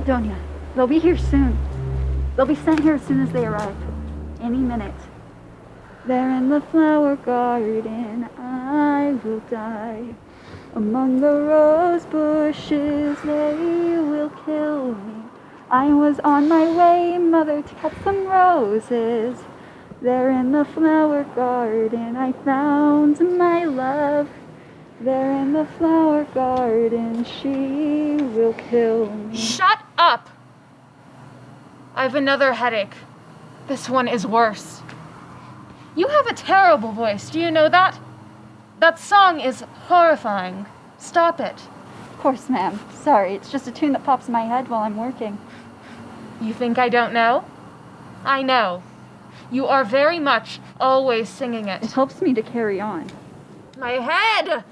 right, Doña. They'll be here soon. They'll be sent here as soon as they arrive. Any minute. There in the flower garden, I will die. Among the rose bushes, they will kill me. I was on my way, mother, to cut some roses. There in the flower garden, I found my love. There in the flower garden, she will kill me. Shut up! I've another headache. This one is worse. You have a terrible voice, do you know that? That song is horrifying. Stop it. Of course, ma'am. Sorry, it's just a tune that pops in my head while I'm working. You think I don't know? I know. You are very much always singing it. It helps me to carry on. My head!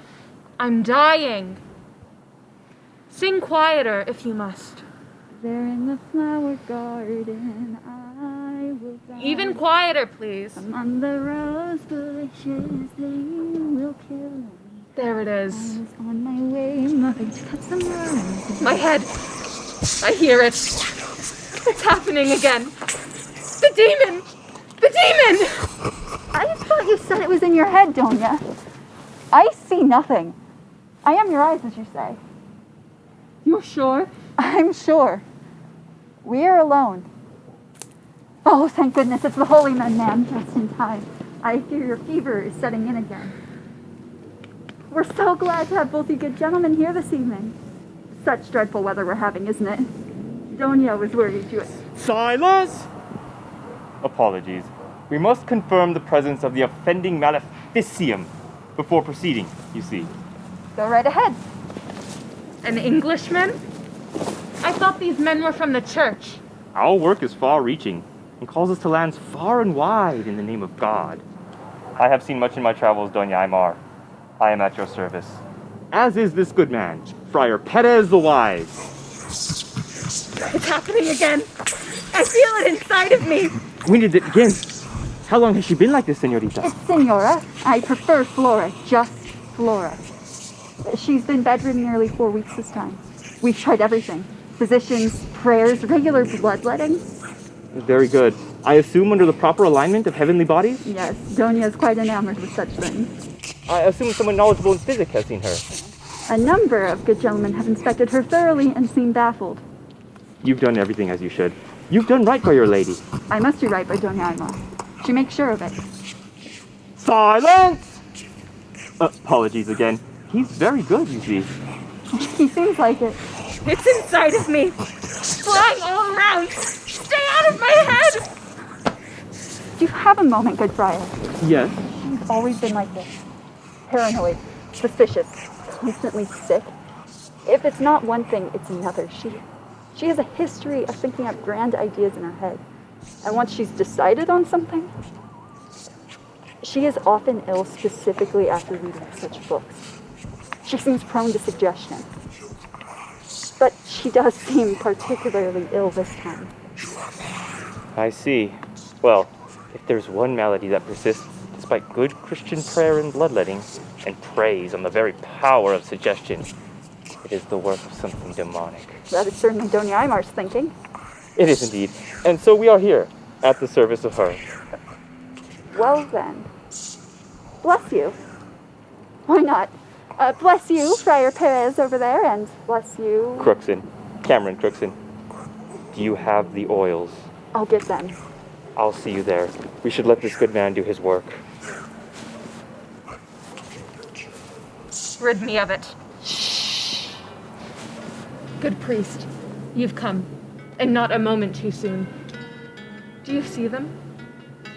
I'm dying. Sing quieter if you must. There in the flower garden, I will die. Even quieter, please. Among the rose bushes, they will kill me. There it I is. was on my way, mother, to cut some roses. My head. I hear it. It's happening again. The demon! The demon! I thought you said it was in your head, Doña. I see nothing. I am your eyes, as you say. You're sure? I'm sure. We are alone. Oh, thank goodness, it's the holy men, ma'am, just in time. I fear your fever is setting in again. We're so glad to have both you good gentlemen here this evening. Such dreadful weather we're having, isn't it? Doña was worried you... Silence! Apologies. We must confirm the presence of the offending maleficium before proceeding, you see. Go right ahead. An Englishman? I thought these men were from the church. Our work is far-reaching and calls us to lands far and wide in the name of God. I have seen much in my travels, Doña Aymar. I am at your service. As is this good man, Friar Perez the Wise. It's happening again. I feel it inside of me. When did it begin? How long has she been like this, señorita? It's Senora. I prefer Flora, just Flora. She's been bedridden nearly 4 weeks this time. We've tried everything. Physicians, prayers, regular bloodletting. Very good. I assume under the proper alignment of heavenly bodies? Yes, Doña is quite enamored with such things. I assume someone knowledgeable in physics has seen her. A number of good gentlemen have inspected her thoroughly and seem baffled. You've done everything as you should. You've done right by your lady. I must do right by Doña Aymar. She makes sure of it. Silence! Apologies again. He's very good, you see. He seems like it. It's inside of me. Flying all around. Stay out of my head! Do you have a moment, good friar? Yes. She's always been like this. Paranoid, suspicious, constantly sick. If it's not one thing, it's another. She has a history of thinking up grand ideas in her head. And once she's decided on something, she is often ill specifically after reading such books. She seems prone to suggestion. But she does seem particularly ill this time. I see. Well, if there's one malady that persists despite good Christian prayer and bloodletting, and praise on the very power of suggestion, it is the work of something demonic. That is certainly Doña Aymar's thinking. It is indeed. And so we are here, at the service of her. Well then, bless you. Why not? Bless you, Friar Perez over there, and bless you... Crookston. Cameron Crookston. Do you have the oils? I'll get them. I'll see you there. We should let this good man do his work. Rid me of it. Shh. Good priest, you've come, and not a moment too soon. Do you see them?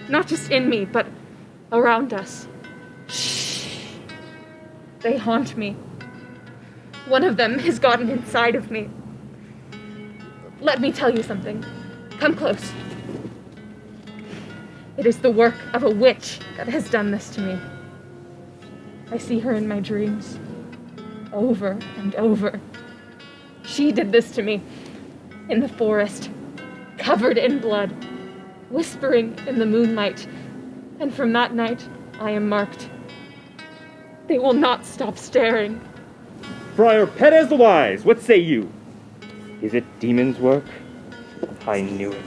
Not just in me, but around us. Shh. They haunt me. One of them has gotten inside of me. Let me tell you something. Come close. It is the work of a witch that has done this to me. I see her in my dreams, over and over. She did this to me, in the forest, covered in blood, whispering in the moonlight, and from that night I am marked. They will not stop staring. Friar Perez the Wise, what say you? Is it demon's work? I knew it.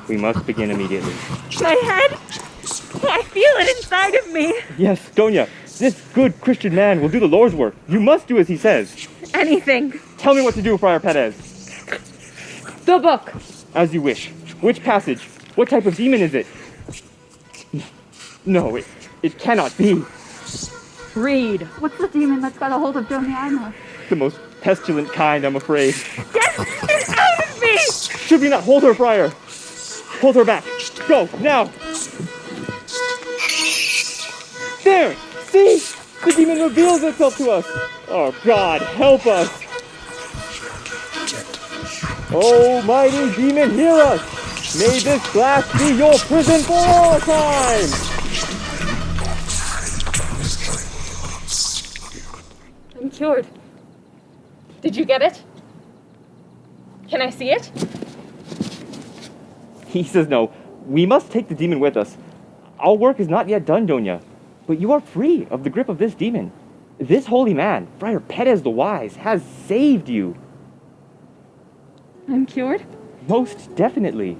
We must begin immediately. My head! I feel it inside of me! Yes, Doña, this good Christian man will do the Lord's work. You must do as he says. Anything. Tell me what to do, Friar Perez. The book! As you wish. Which passage? What type of demon is it? No, it cannot be. Read. What's the demon that's got a hold of Doña Ima? The most pestilent kind, I'm afraid. Get it out of me! Should we not hold her, Friar? Hold her back. Go, now! There! See? The demon reveals itself to us! Oh, God, help us! Almighty demon, hear us! May this glass be your prison for all time! I'm cured. Did you get it? Can I see it? He says no. We must take the demon with us. Our work is not yet done, Doña. But you are free of the grip of this demon. This holy man, Friar Perez the Wise, has saved you. I'm cured? Most definitely.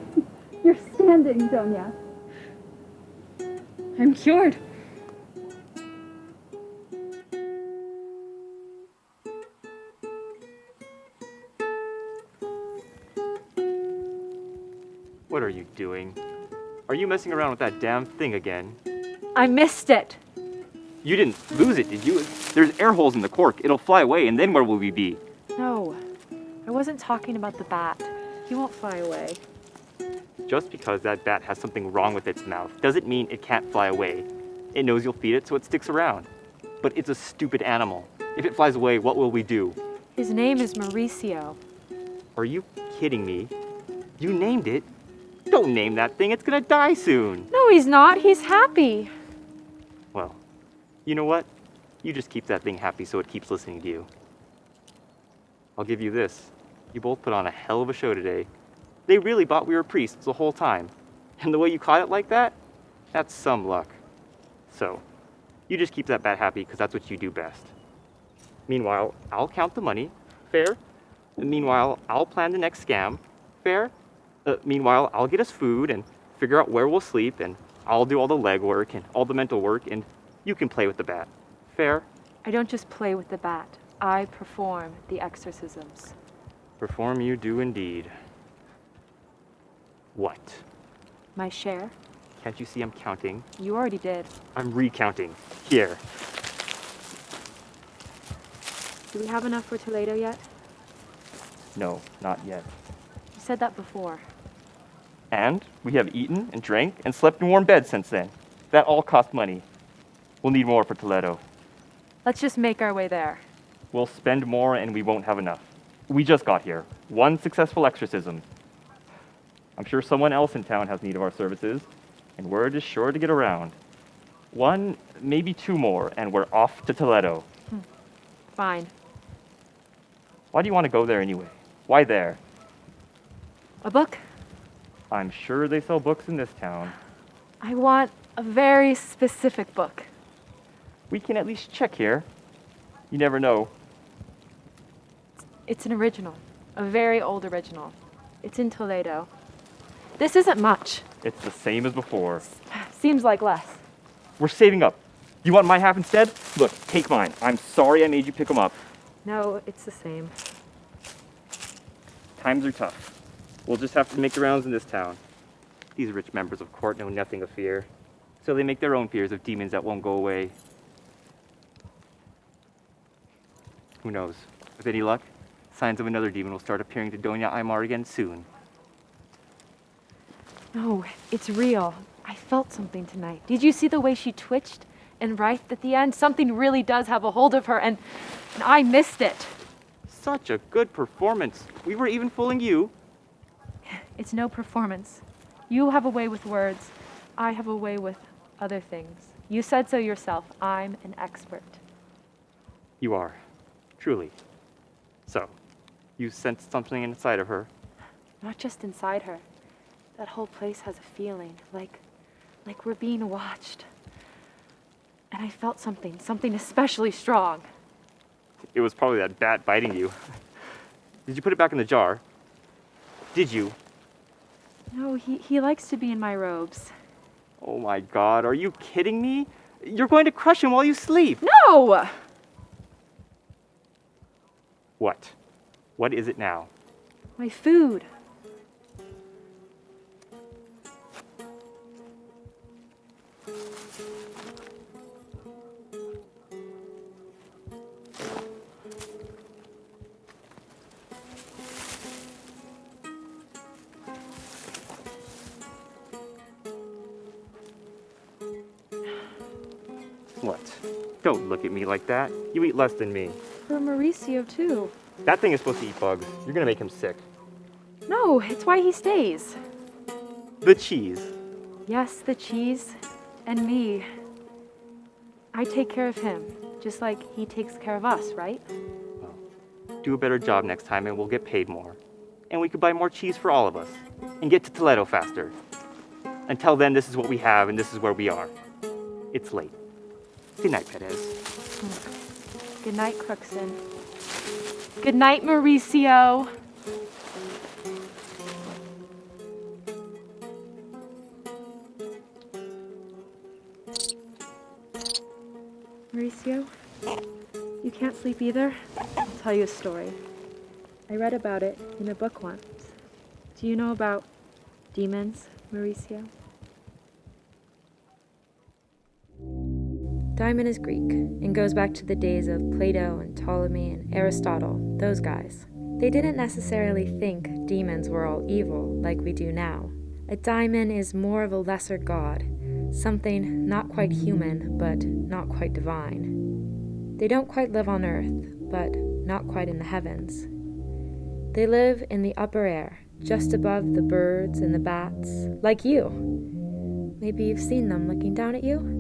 You're standing, Doña. I'm cured. What are you doing? Are you messing around with that damn thing again? I missed it. You didn't lose it, did you? There's air holes in the cork. It'll fly away, and then where will we be? No, I wasn't talking about the bat. He won't fly away. Just because that bat has something wrong with its mouth doesn't mean it can't fly away. It knows you'll feed it, so it sticks around. But it's a stupid animal. If it flies away, what will we do? His name is Mauricio. Are you kidding me? You named it? Don't name that thing. It's gonna die soon. No, he's not. He's happy. Well, you know what? You just keep that thing happy so it keeps listening to you. I'll give you this. You both put on a hell of a show today. They really thought we were priests the whole time. And the way you caught it like that? That's some luck. So, you just keep that bat happy because that's what you do best. Meanwhile, I'll count the money. Fair? Meanwhile, I'll plan the next scam. Fair? Meanwhile, I'll get us food and figure out where we'll sleep, and I'll do all the legwork and all the mental work, and you can play with the bat. Fair? I don't just play with the bat. I perform the exorcisms. Perform you do indeed. What? My share? Can't you see I'm counting? You already did. I'm recounting. Here. Do we have enough for Toledo yet? No, not yet. You said that before. And we have eaten and drank and slept in warm beds since then. That all cost money. We'll need more for Toledo. Let's just make our way there. We'll spend more and we won't have enough. We just got here. One successful exorcism. I'm sure someone else in town has need of our services, and word is sure to get around. One, maybe two more, and we're off to Toledo. Fine. Why do you want to go there anyway? Why there? A book? I'm sure they sell books in this town. I want a very specific book. We can at least check here. You never know. It's an original. A very old original. It's in Toledo. This isn't much. It's the same as before. Seems like less. We're saving up. You want my half instead? Look, take mine. I'm sorry I made you pick them up. No, it's the same. Times are tough. We'll just have to make the rounds in this town. These rich members of court know nothing of fear, so they make their own fears of demons that won't go away. Who knows? With any luck, signs of another demon will start appearing to Doña Aymar again soon. No, it's real. I felt something tonight. Did you see the way she twitched and writhed at the end? Something really does have a hold of her, and I missed it. Such a good performance. We were even fooling you. It's no performance. You have a way with words. I have a way with other things. You said so yourself. I'm an expert. You are. Truly. So, you sensed something inside of her. Not just inside her. That whole place has a feeling, like we're being watched. And I felt something especially strong. It was probably that bat biting you. Did you put it back in the jar? Did you? No, he likes to be in my robes. Oh my God, are you kidding me? You're going to crush him while you sleep. No! What? What is it now? My food. What? Don't look at me like that. You eat less than me. For Mauricio, too. That thing is supposed to eat bugs. You're gonna make him sick. No, it's why he stays. The cheese. Yes, the cheese and me. I take care of him, just like he takes care of us, right? Do a better job next time and we'll get paid more. And we could buy more cheese for all of us. And get to Toledo faster. Until then, this is what we have and this is where we are. It's late. Good night, Perez. Good night, Crookston. Good night, Mauricio. Mauricio, you can't sleep either? I'll tell you a story. I read about it in a book once. Do you know about demons, Mauricio? Diamond is Greek and goes back to the days of Plato and Ptolemy and Aristotle, those guys. They didn't necessarily think demons were all evil like we do now. A diamond is more of a lesser god, something not quite human but not quite divine. They don't quite live on earth, but not quite in the heavens. They live in the upper air, just above the birds and the bats, like you. Maybe you've seen them looking down at you?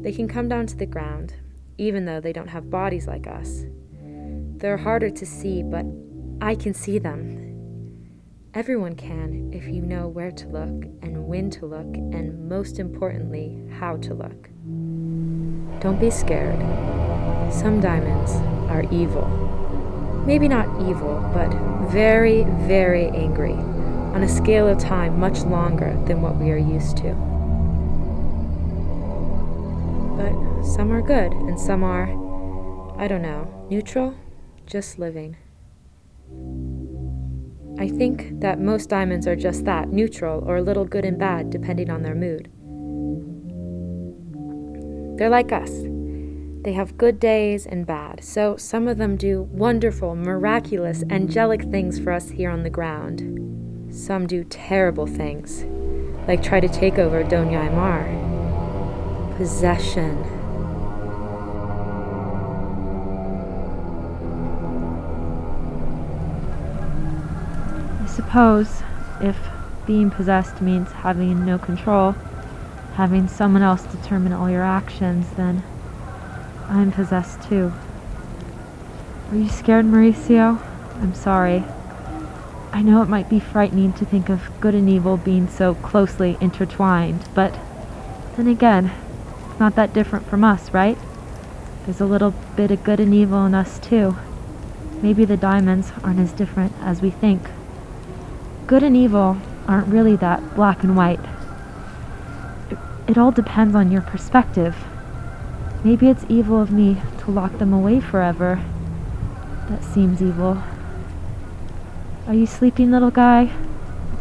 They can come down to the ground, even though they don't have bodies like us. They're harder to see, but I can see them. Everyone can if you know where to look and when to look, and most importantly, how to look. Don't be scared. Some diamonds are evil. Maybe not evil, but very, very angry, on a scale of time much longer than what we are used to. But some are good, and some are, I don't know, neutral, just living. I think that most diamonds are just that, neutral, or a little good and bad, depending on their mood. They're like us. They have good days and bad, so some of them do wonderful, miraculous, angelic things for us here on the ground. Some do terrible things, like try to take over Doña Aymar. Possession. I suppose if being possessed means having no control, having someone else determine all your actions, then I'm possessed too. Are you scared, Mauricio? I'm sorry. I know it might be frightening to think of good and evil being so closely intertwined, but then again, it's not that different from us, right? There's a little bit of good and evil in us too. Maybe the diamonds aren't as different as we think. Good and evil aren't really that black and white. It all depends on your perspective. Maybe it's evil of me to lock them away forever. That seems evil. Are you sleeping, little guy?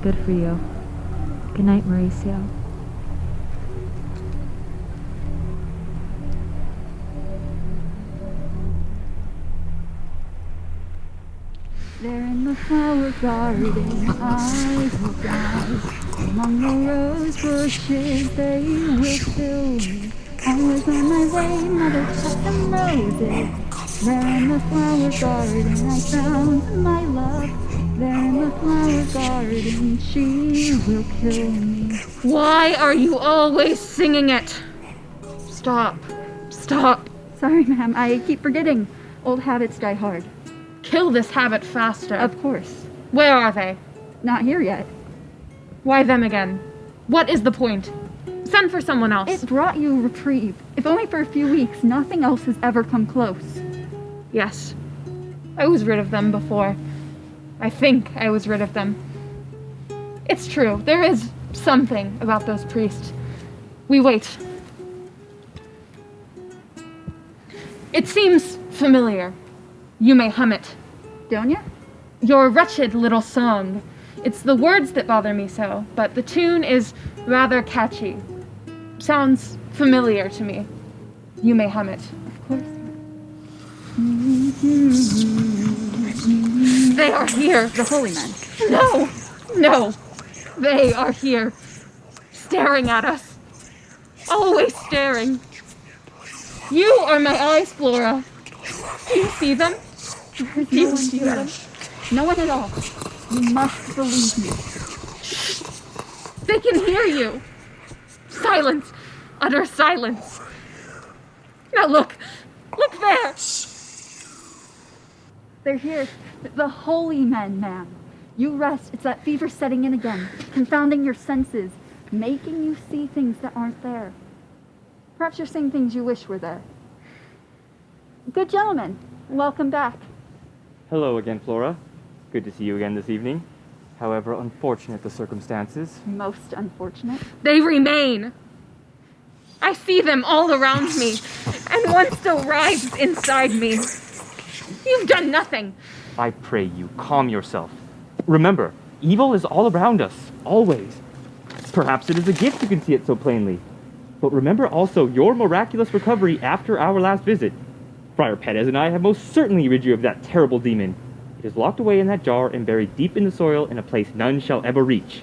Good for you. Good night, Mauricio. There in the flower garden I will die. Among the rose bushes they will fill me. I was on my way, mother cut some roses. There in the flower garden I found my love. There in the flower garden she will kill me. Why are you always singing it? Stop. Stop. Sorry, ma'am, I keep forgetting. Old habits die hard. Kill this habit faster. Of course. Where are they? Not here yet. Why them again? What is the point? Send for someone else. It brought you a reprieve. If only for a few weeks, nothing else has ever come close. Yes. I was rid of them before. I think I was rid of them. It's true, there is something about those priests. We wait. It seems familiar. You may hum it. Donya? Your wretched little song. It's the words that bother me so, but the tune is rather catchy. Sounds familiar to me. You may hum it. Of course. They are here. The holy men. No. They are here. Staring at us. Always staring. You are my eyes, Flora. Do you see them? There's Do no you one see here. them? No one at all. You must believe me. They can hear you. Silence. Utter silence. Now look. Look there. They're here. The holy men, ma'am. You rest. It's that fever setting in again, confounding your senses, making you see things that aren't there. Perhaps you're seeing things you wish were there. Good gentlemen, welcome back. Hello again, Flora. Good to see you again this evening. However unfortunate the circumstances. Most unfortunate. They remain. I see them all around me, and one still writhes inside me. You've done nothing. I pray you, calm yourself. Remember, evil is all around us, always. Perhaps it is a gift you can see it so plainly. But remember also your miraculous recovery after our last visit. Friar Perez and I have most certainly rid you of that terrible demon. It is locked away in that jar and buried deep in the soil in a place none shall ever reach.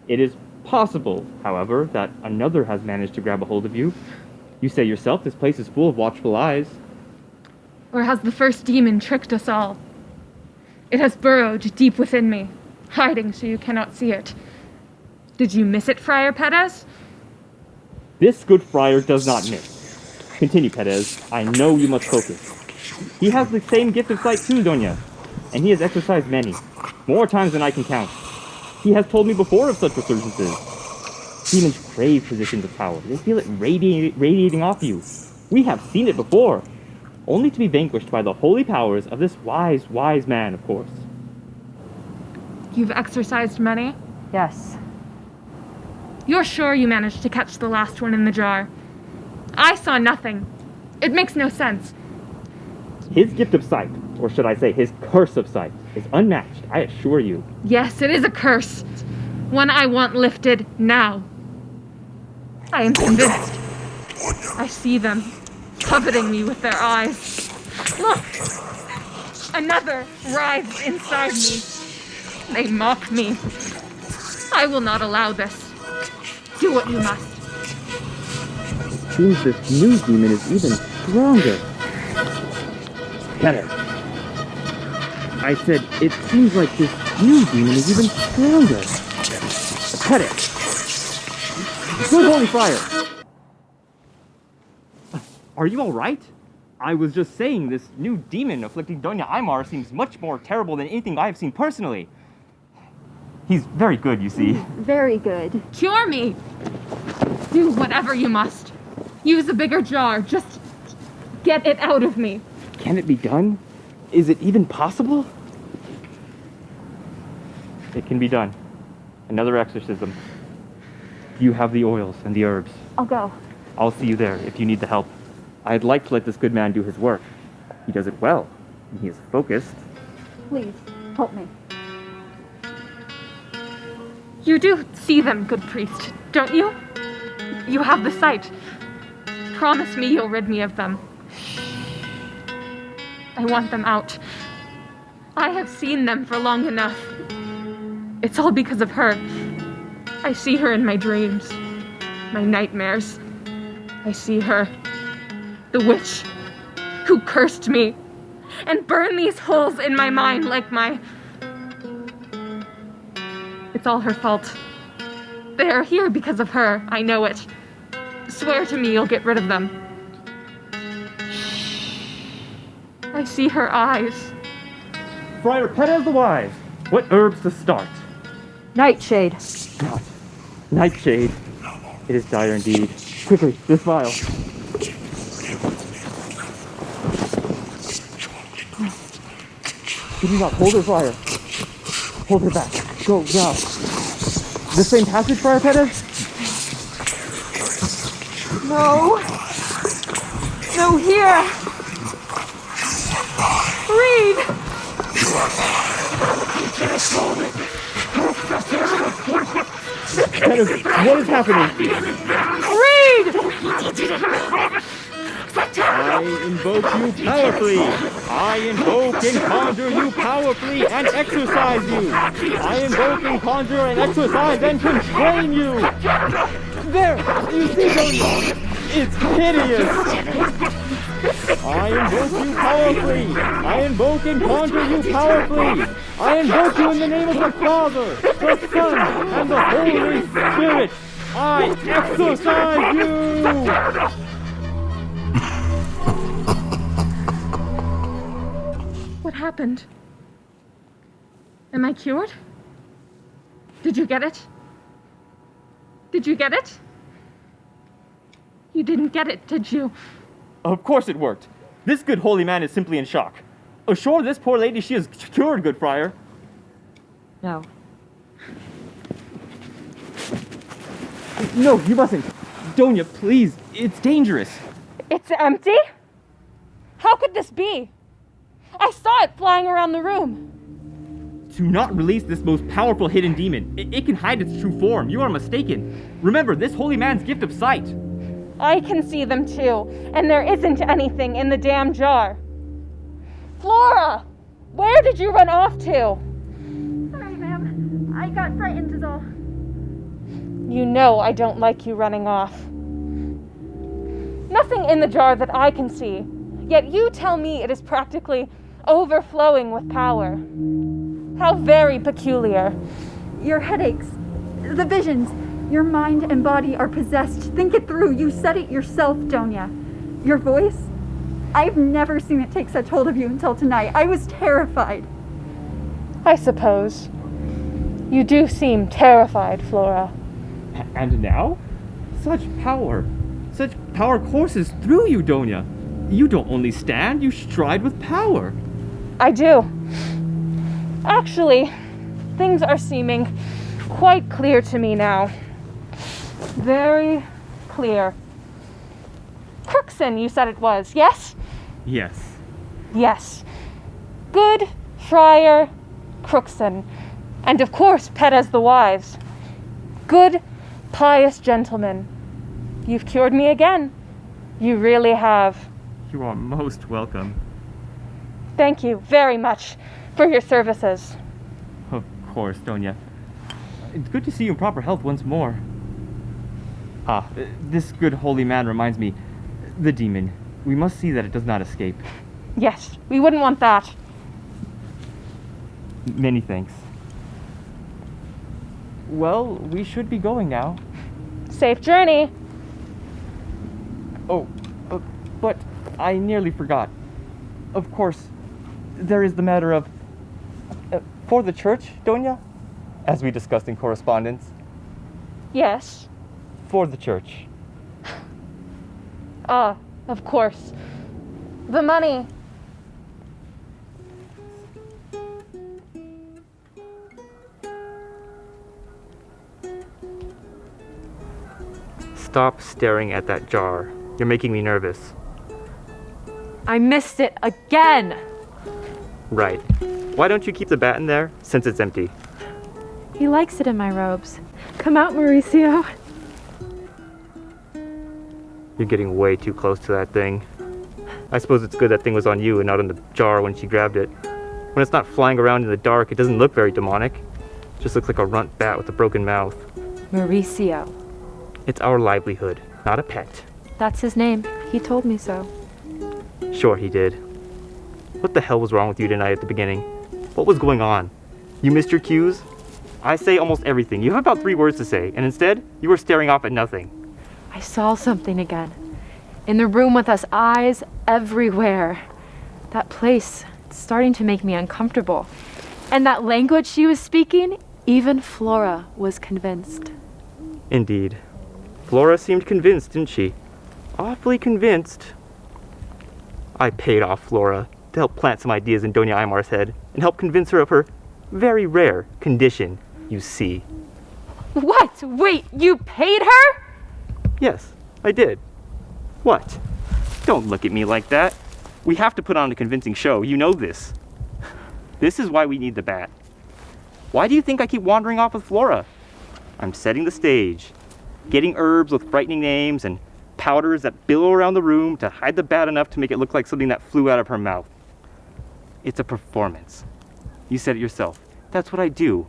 It is possible, however, that another has managed to grab a hold of you. You say yourself this place is full of watchful eyes. Or has the first demon tricked us all? It has burrowed deep within me, hiding so you cannot see it. Did you miss it, Friar Perez? This good friar does not miss. Continue, Perez. I know you must focus. He has the same gift of sight too, Doña, and he has exercised many, more times than I can count. He has told me before of such resurgences. Demons crave positions of power. They feel it radiating off you. We have seen it before, only to be vanquished by the holy powers of this wise man, of course. You've exorcised many? Yes. You're sure you managed to catch the last one in the jar? I saw nothing. It makes no sense. His gift of sight, or should I say his curse of sight, is unmatched, I assure you. Yes, it is a curse. One I want lifted now. I am convinced. I see them, coveting me with their eyes. Look! Another writhes inside me. They mock me. I will not allow this. Do what you must. Seems this new demon is even stronger. Better. I said, it seems like this new demon is even stronger. Cut it. Good holy fire! Are you alright? I was just saying this new demon afflicting Doña Aymar seems much more terrible than anything I have seen personally. He's very good, you see. Very good. Cure me! Do whatever you must. Use a bigger jar. Just get it out of me. Can it be done? Is it even possible? It can be done. Another exorcism. You have the oils and the herbs. I'll go. I'll see you there if you need the help. I'd like to let this good man do his work. He does it well, and he is focused. Please, help me. You do see them, good priest, don't you? You have the sight. Promise me you'll rid me of them. I want them out. I have seen them for long enough. It's all because of her. I see her in my dreams, my nightmares. I see her, the witch, who cursed me, and burned these holes in my mind like my... It's all her fault. They are here because of her, I know it. Swear to me you'll get rid of them. I see her eyes. Friar Perez the Wise, what herbs to start? Nightshade. God, nightshade. It is dire indeed. Quickly, this vial. Can you not hold her, Friar? Hold her back. Go, now. The same passage, Friar Pettis? No. No, here. Read. Pettis, what is happening? Read. I invoke you powerfully. I invoke and conjure you powerfully and exorcise you. I invoke and conjure and exorcise and constrain you. There, you see, don't you? It's hideous. I invoke you powerfully. I invoke and conjure you powerfully. I invoke you in the name of the Father, the Son, and the Holy Spirit. I exorcise you. What happened? Am I cured? Did you get it? Did you get it? You didn't get it, did you? Of course it worked. This good holy man is simply in shock. Assure this poor lady she is cured, good friar. No. No, you mustn't. Donya, please. It's dangerous. It's empty? How could this be? I saw it flying around the room. Do not release this most powerful hidden demon. It can hide its true form. You are mistaken. Remember, this holy man's gift of sight. I can see them too, and there isn't anything in the damn jar. Flora! Where did you run off to? Sorry, ma'am. I got frightened is all. You know I don't like you running off. Nothing in the jar that I can see, yet you tell me it is practically overflowing with power. How very peculiar. Your headaches, the visions, your mind and body are possessed. Think it through. You said it yourself, Donya. Your voice, I've never seen it take such hold of you until tonight. I was terrified. I suppose. You do seem terrified, Flora. And now? Such power courses through you, Donya. You don't only stand, you stride with power. I do. Actually, things are seeming quite clear to me now. Very clear. Crookston, you said it was, yes? Yes. Yes. Good Friar Crookston. And of course, Pettas the Wives. Good, pious gentlemen. You've cured me again. You really have. You are most welcome. Thank you very much for your services. Of course, Donya. It's good to see you in proper health once more. This good holy man reminds me, the demon. We must see that it does not escape. Yes, we wouldn't want that. Many thanks. Well, we should be going now. Safe journey. Oh, but I nearly forgot. Of course, there is the matter of... for the church, Donya? As we discussed in correspondence. Yes. For the church. Of course. The money. Stop staring at that jar. You're making me nervous. I missed it again! Right. Why don't you keep the bat in there, since it's empty? He likes it in my robes. Come out, Mauricio. You're getting way too close to that thing. I suppose it's good that thing was on you and not on the jar when she grabbed it. When it's not flying around in the dark, it doesn't look very demonic. It just looks like a runt bat with a broken mouth. Mauricio. It's our livelihood, not a pet. That's his name. He told me so. Sure he did. What the hell was wrong with you tonight at the beginning? What was going on? You missed your cues? I say almost everything. You have about 3 words to say, and instead, you were staring off at nothing. I saw something again. In the room with us, eyes everywhere. That place, it's starting to make me uncomfortable. And that language she was speaking, even Flora was convinced. Indeed. Flora seemed convinced, didn't she? Awfully convinced. I paid off Flora. to help plant some ideas in Doña Aymar's head and help convince her of her very rare condition, you see. What? Wait, you paid her? Yes, I did. What? Don't look at me like that. We have to put on a convincing show, you know this. This is why we need the bat. Why do you think I keep wandering off with Flora? I'm setting the stage, getting herbs with frightening names and powders that billow around the room to hide the bat enough to make it look like something that flew out of her mouth. It's a performance. You said it yourself. That's what I do.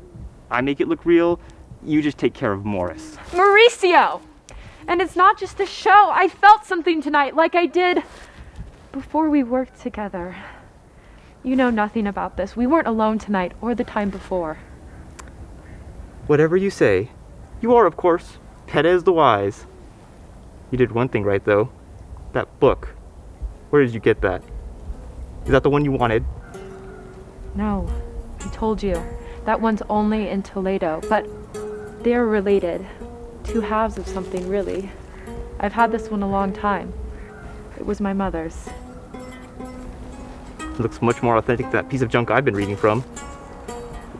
I make it look real, you just take care of Morris. Mauricio! And it's not just a show. I felt something tonight like I did before we worked together. You know nothing about this. We weren't alone tonight or the time before. Whatever you say. You are, of course, Perez the Wise. You did one thing right, though. That book. Where did you get that? Is that the one you wanted? No, I told you. That one's only in Toledo, but they're related. Two halves of something, really. I've had this one a long time. It was my mother's. It looks much more authentic than that piece of junk I've been reading from.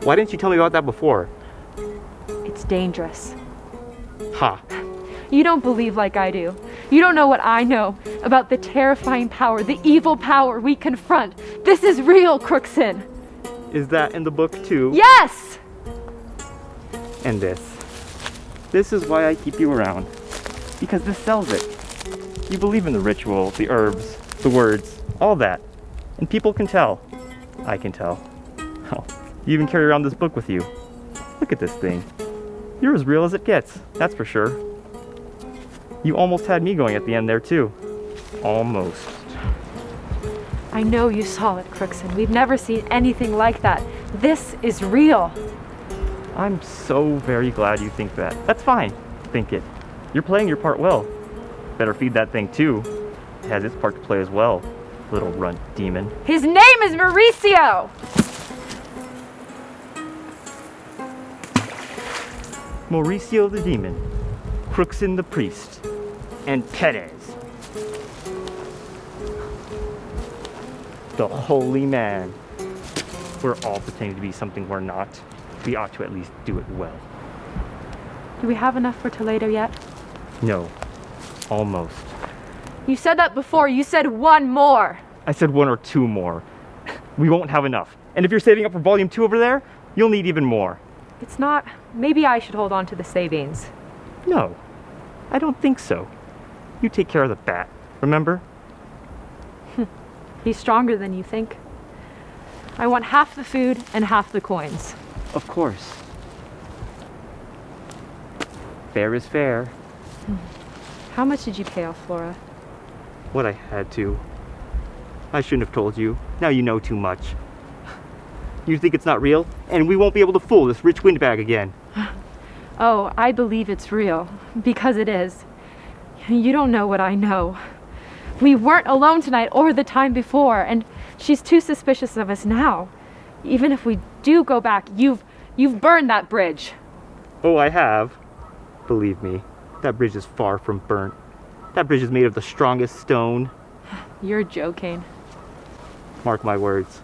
Why didn't you tell me about that before? It's dangerous. Ha! You don't believe like I do. You don't know what I know about the terrifying power, the evil power we confront. This is real, Crookson. Is that in the book too? Yes! And this. This is why I keep you around. Because this sells it. You believe in the ritual, the herbs, the words, all that. And people can tell. I can tell. Oh, you even carry around this book with you. Look at this thing. You're as real as it gets, that's for sure. You almost had me going at the end there too. Almost. I know you saw it, Crookson. We've never seen anything like that. This is real. I'm so very glad you think that. That's fine. Think it. You're playing your part well. Better feed that thing too. It has its part to play as well. Little runt demon. His name is Mauricio! Mauricio the demon, Crookson the priest, and Perez, the holy man. We're all pretending to be something we're not. We ought to at least do it well. Do we have enough for Toledo yet? No, almost. You said that before. You said one more. I said one or two more. We won't have enough. And if you're saving up for volume 2 over there, you'll need even more. It's not. Maybe I should hold on to the savings. No, I don't think so. You take care of the bat, remember? He's stronger than you think. I want half the food and half the coins. Of course. Fair is fair. How much did you pay off Flora? What I had to. I shouldn't have told you. Now you know too much. You think it's not real? And we won't be able to fool this rich windbag again. Oh, I believe it's real. Because it is. You don't know what I know. We weren't alone tonight or the time before, and she's too suspicious of us now. Even if we do go back, you've burned that bridge. Oh, I have. Believe me, that bridge is far from burnt. That bridge is made of the strongest stone. You're joking. Mark my words.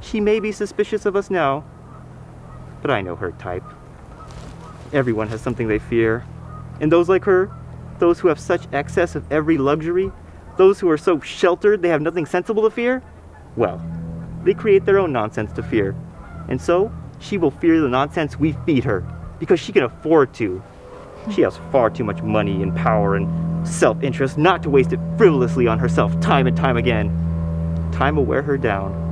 She may be suspicious of us now, but I know her type. Everyone has something they fear. And those like her, those who have such excess of every luxury, those who are so sheltered they have nothing sensible to fear, well, they create their own nonsense to fear. And so, she will fear the nonsense we feed her, because she can afford to. She has far too much money and power and self-interest not to waste it frivolously on herself time and time again. Time will wear her down.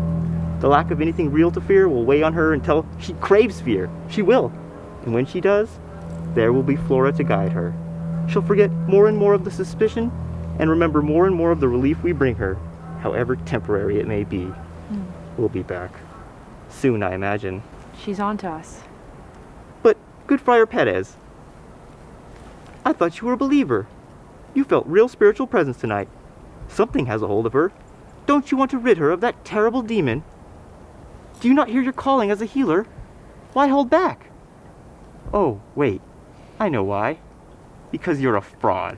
The lack of anything real to fear will weigh on her until she craves fear. She will. And when she does, there will be Flora to guide her. She'll forget more and more of the suspicion and remember more and more of the relief we bring her, however temporary it may be. We'll be back. Soon, I imagine. She's on to us. But, good Friar Perez, I thought you were a believer. You felt real spiritual presence tonight. Something has a hold of her. Don't you want to rid her of that terrible demon? Do you not hear your calling as a healer? Why hold back? Oh, wait. I know why. Because you're a fraud.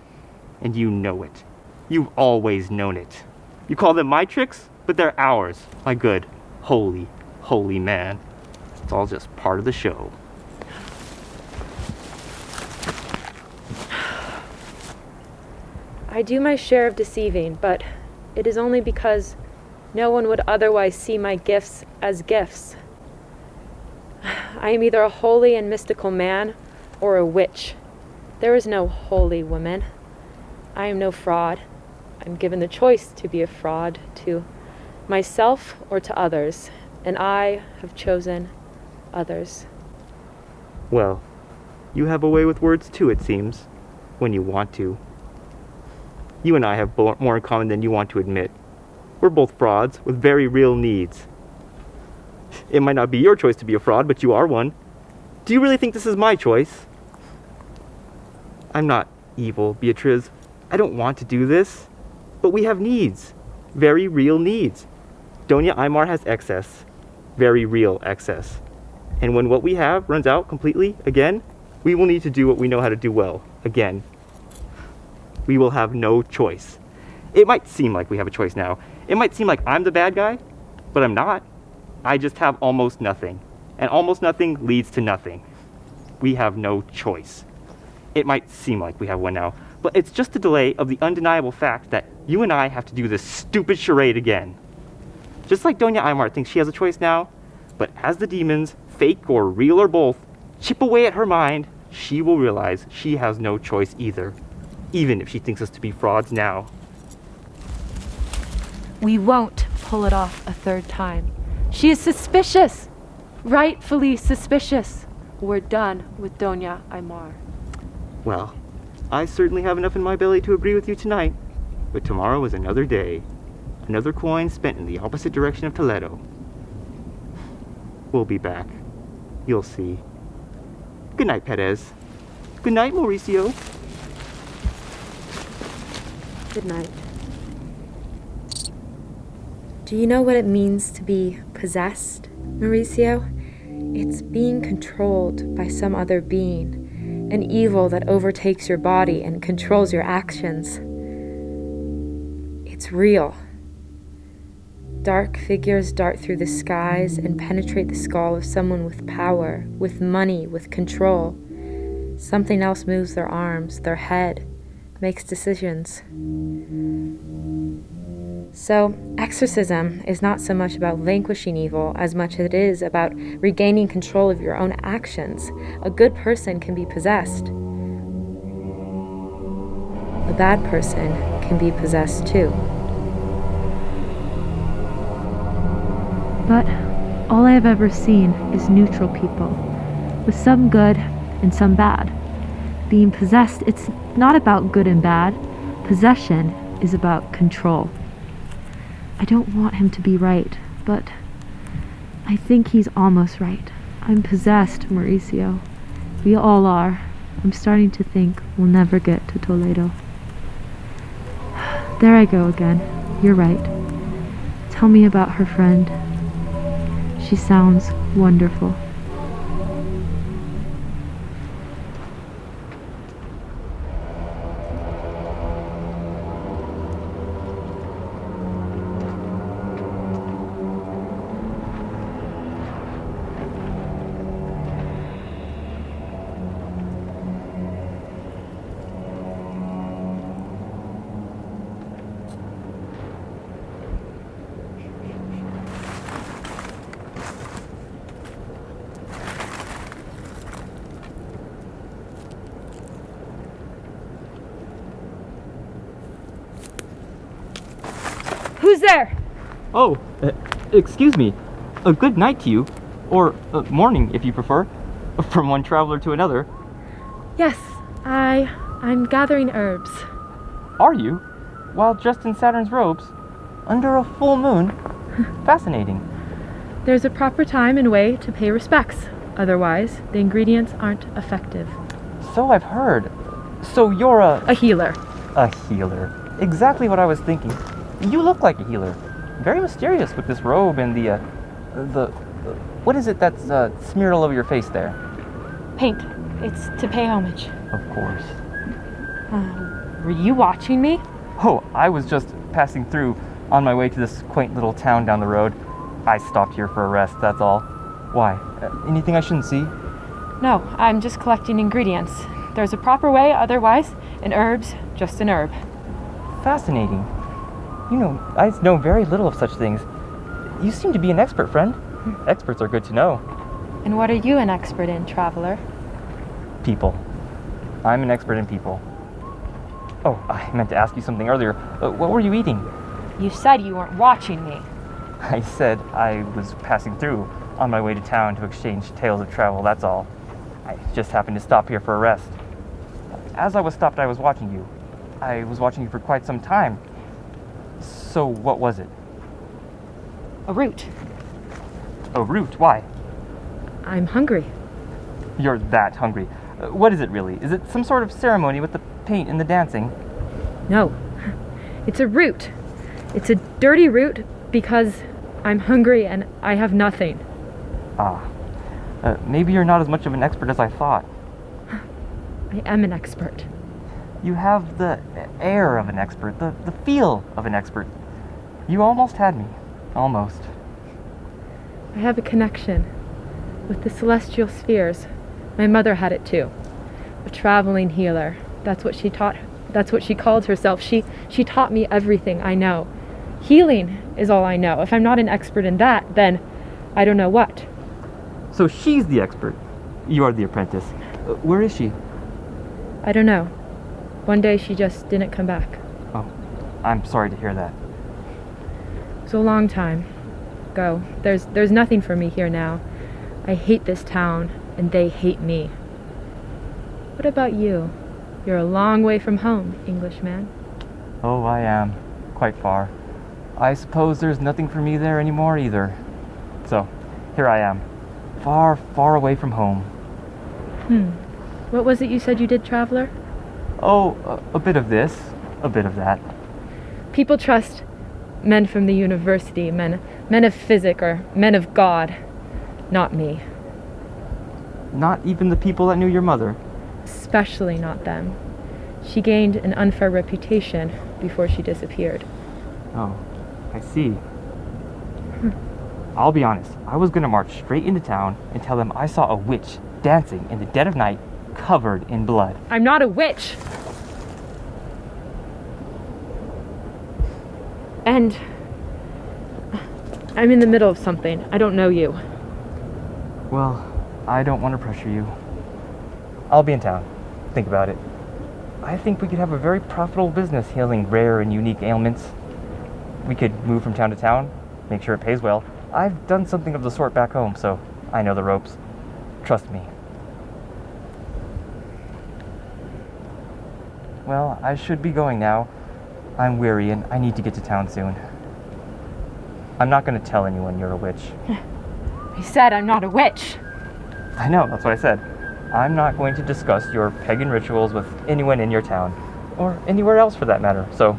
And you know it. You've always known it. You call them my tricks? but they're ours, my good, holy, holy man. It's all just part of the show. I do my share of deceiving, but it is only because no one would otherwise see my gifts as gifts. I am either a holy and mystical man or a witch. There is no holy woman. I am no fraud. I'm given the choice to be a fraud to myself or to others, and I have chosen others. Well, you have a way with words too, it seems, when you want to. You and I have more in common than you want to admit. We're both frauds with very real needs. It might not be your choice to be a fraud, but you are one. Do you really think this is my choice? I'm not evil, Beatriz. I don't want to do this. But we have needs. Very real needs. Doña Aymar has excess. Very real excess. And when what we have runs out completely, again, we will need to do what we know how to do well, again. We will have no choice. It might seem like we have a choice now. It might seem like I'm the bad guy, but I'm not. I just have almost nothing. And almost nothing leads to nothing. We have no choice. It might seem like we have one now, but it's just a delay of the undeniable fact that you and I have to do this stupid charade again. Just like Doña Aymar thinks she has a choice now, but as the demons, fake or real or both, chip away at her mind, she will realize she has no choice either, even if she thinks us to be frauds now. We won't pull it off a third time. She is suspicious. Rightfully suspicious. We're done with Doña Aymar. Well, I certainly have enough in my belly to agree with you tonight, but tomorrow is another day. Another coin spent in the opposite direction of Toledo. We'll be back. You'll see. Good night, Perez. Good night, Mauricio. Good night. Do you know what it means to be possessed, Mauricio? It's being controlled by some other being, an evil that overtakes your body and controls your actions. It's real. Dark figures dart through the skies and penetrate the skull of someone with power, with money, with control. Something else moves their arms, their head, makes decisions. So, exorcism is not so much about vanquishing evil as much as it is about regaining control of your own actions. A good person can be possessed. A bad person can be possessed too. But all I have ever seen is neutral people, with some good and some bad. Being possessed, it's not about good and bad. Possession is about control. I don't want him to be right, but I think he's almost right. I'm possessed, Mauricio. We all are. I'm starting to think we'll never get to Toledo. There I go again. You're right. Tell me about her friend. She sounds wonderful. Who's there? Oh, excuse me. A good night to you. Or morning, if you prefer. From one traveler to another. Yes, I'm gathering herbs. Are you? While dressed in Saturn's robes? Under a full moon? Fascinating. There's a proper time and way to pay respects. Otherwise, the ingredients aren't effective. So I've heard. So you're A healer. a healer. Exactly what I was thinking. You look like a healer. Very mysterious with this robe and the what is it that's smeared all over your face there? Paint. It's to pay homage. Of course. Were you watching me? Oh, I was just passing through, On my way to this quaint little town down the road. I stopped here for a rest, that's all. Why? Anything I shouldn't see? No, I'm just collecting ingredients. There's a proper way, otherwise, an herb's just an herb. Fascinating. You know, I know very little of such things. You seem to be an expert, friend. Experts are good to know. And what are you an expert in, traveler? People. I'm an expert in people. Oh, I meant to ask you something earlier. What were you eating? You said you weren't watching me. I said I was passing through on my way to town to exchange tales of travel, that's all. I just happened to stop here for a rest. As I was stopped, I was watching you. I was watching you for quite some time. So what was it? A root. A root? Why? I'm hungry. You're that hungry. What is it really? Is it some sort of ceremony with the paint and the dancing? No. It's a root. It's a dirty root because I'm hungry and I have nothing. Ah. Maybe you're not as much of an expert as I thought. I am an expert. You have the air of an expert, the feel of an expert. You almost had me. Almost. I have a connection with the celestial spheres. My mother had it too. A traveling healer. That's what she taught. That's what she called herself. She taught me everything I know. Healing is all I know. If I'm not an expert in that, then I don't know what. So she's the expert. You are the apprentice. Where is she? I don't know. One day she just didn't come back. Oh, I'm sorry to hear that. It was a long time ago. There's nothing for me here now. I hate this town, and they hate me. What about you? You're a long way from home, Englishman. Oh, I am. Quite far. I suppose there's nothing for me there anymore either. So, here I am. Far, far away from home. What was it you said you did, traveler? Oh, a bit of this, a bit of that. People trust men from the university, men of physics or men of God. Not me. Not even the people that knew your mother? Especially not them. She gained an unfair reputation before she disappeared. Oh, I see. I'll be honest, I was gonna march straight into town and tell them I saw a witch dancing in the dead of night, covered in blood. I'm not a witch! And I'm in the middle of something. I don't know you. Well, I don't want to pressure you. I'll be in town. Think about it. I think we could have a very profitable business healing rare and unique ailments. We could move from town to town, make sure it pays well. I've done something of the sort back home, so I know the ropes. Trust me. Well, I should be going now. I'm weary and I need to get to town soon. I'm not going to tell anyone you're a witch. I said I'm not a witch. I know, that's what I said. I'm not going to discuss your pagan rituals with anyone in your town, or anywhere else for that matter, so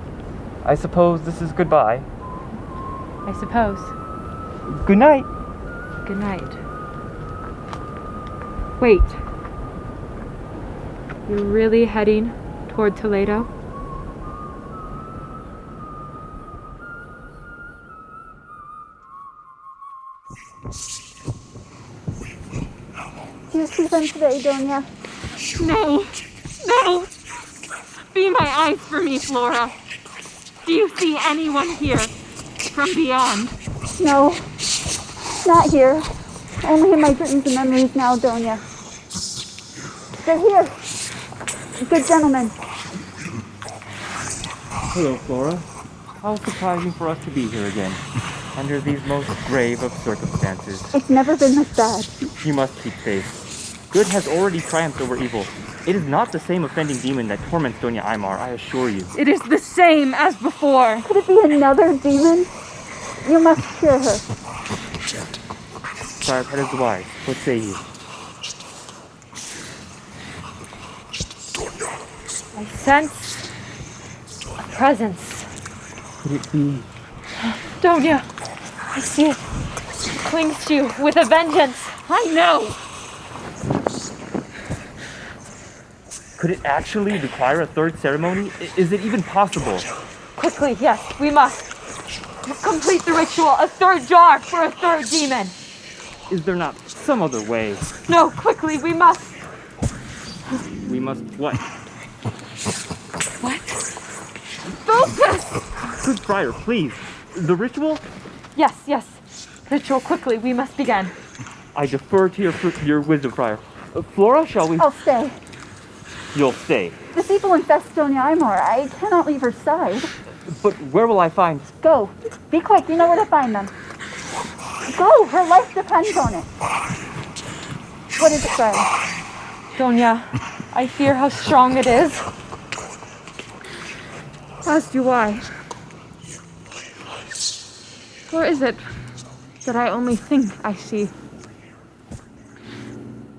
I suppose this is goodbye. I suppose. Good night. Good night. Wait. You're really heading toward Toledo? Do you see them today, Doña? No! No! Be my eyes for me, Flora. Do you see anyone here from beyond? No, not here. Only in my dreams and memories now, Doña. They're here. Good gentlemen. Hello, Flora. How surprising for us to be here again, under these most grave of circumstances. It's never been this bad. You must keep faith. Good has already triumphed over evil. It is not the same offending demon that torments Doña Aymar, I assure you. It is the same as before. Could it be another demon? You must cure her. Sire, that is wise. What say you? I sense a presence. Could it be? Doña, I see it. It clings to you with a vengeance. I know. Could it actually require a third ceremony? Is it even possible? Quickly, yes, we must. Complete the ritual. A third jar for a third demon. Is there not some other way? No, quickly, we must. We must what? What? Focus! Good Friar, please. The ritual? Yes. Ritual, quickly, we must begin. I defer to your wisdom, Friar. Flora, shall we? I'll stay. You'll stay. This evil infests Doña Aymor. I cannot leave her side. But where will I find... Go. Be quick. You know where to find them. Go. Her life depends on it. What is it, Friar? Doña, I fear how strong it is. As do I. Or is it that I only think I see?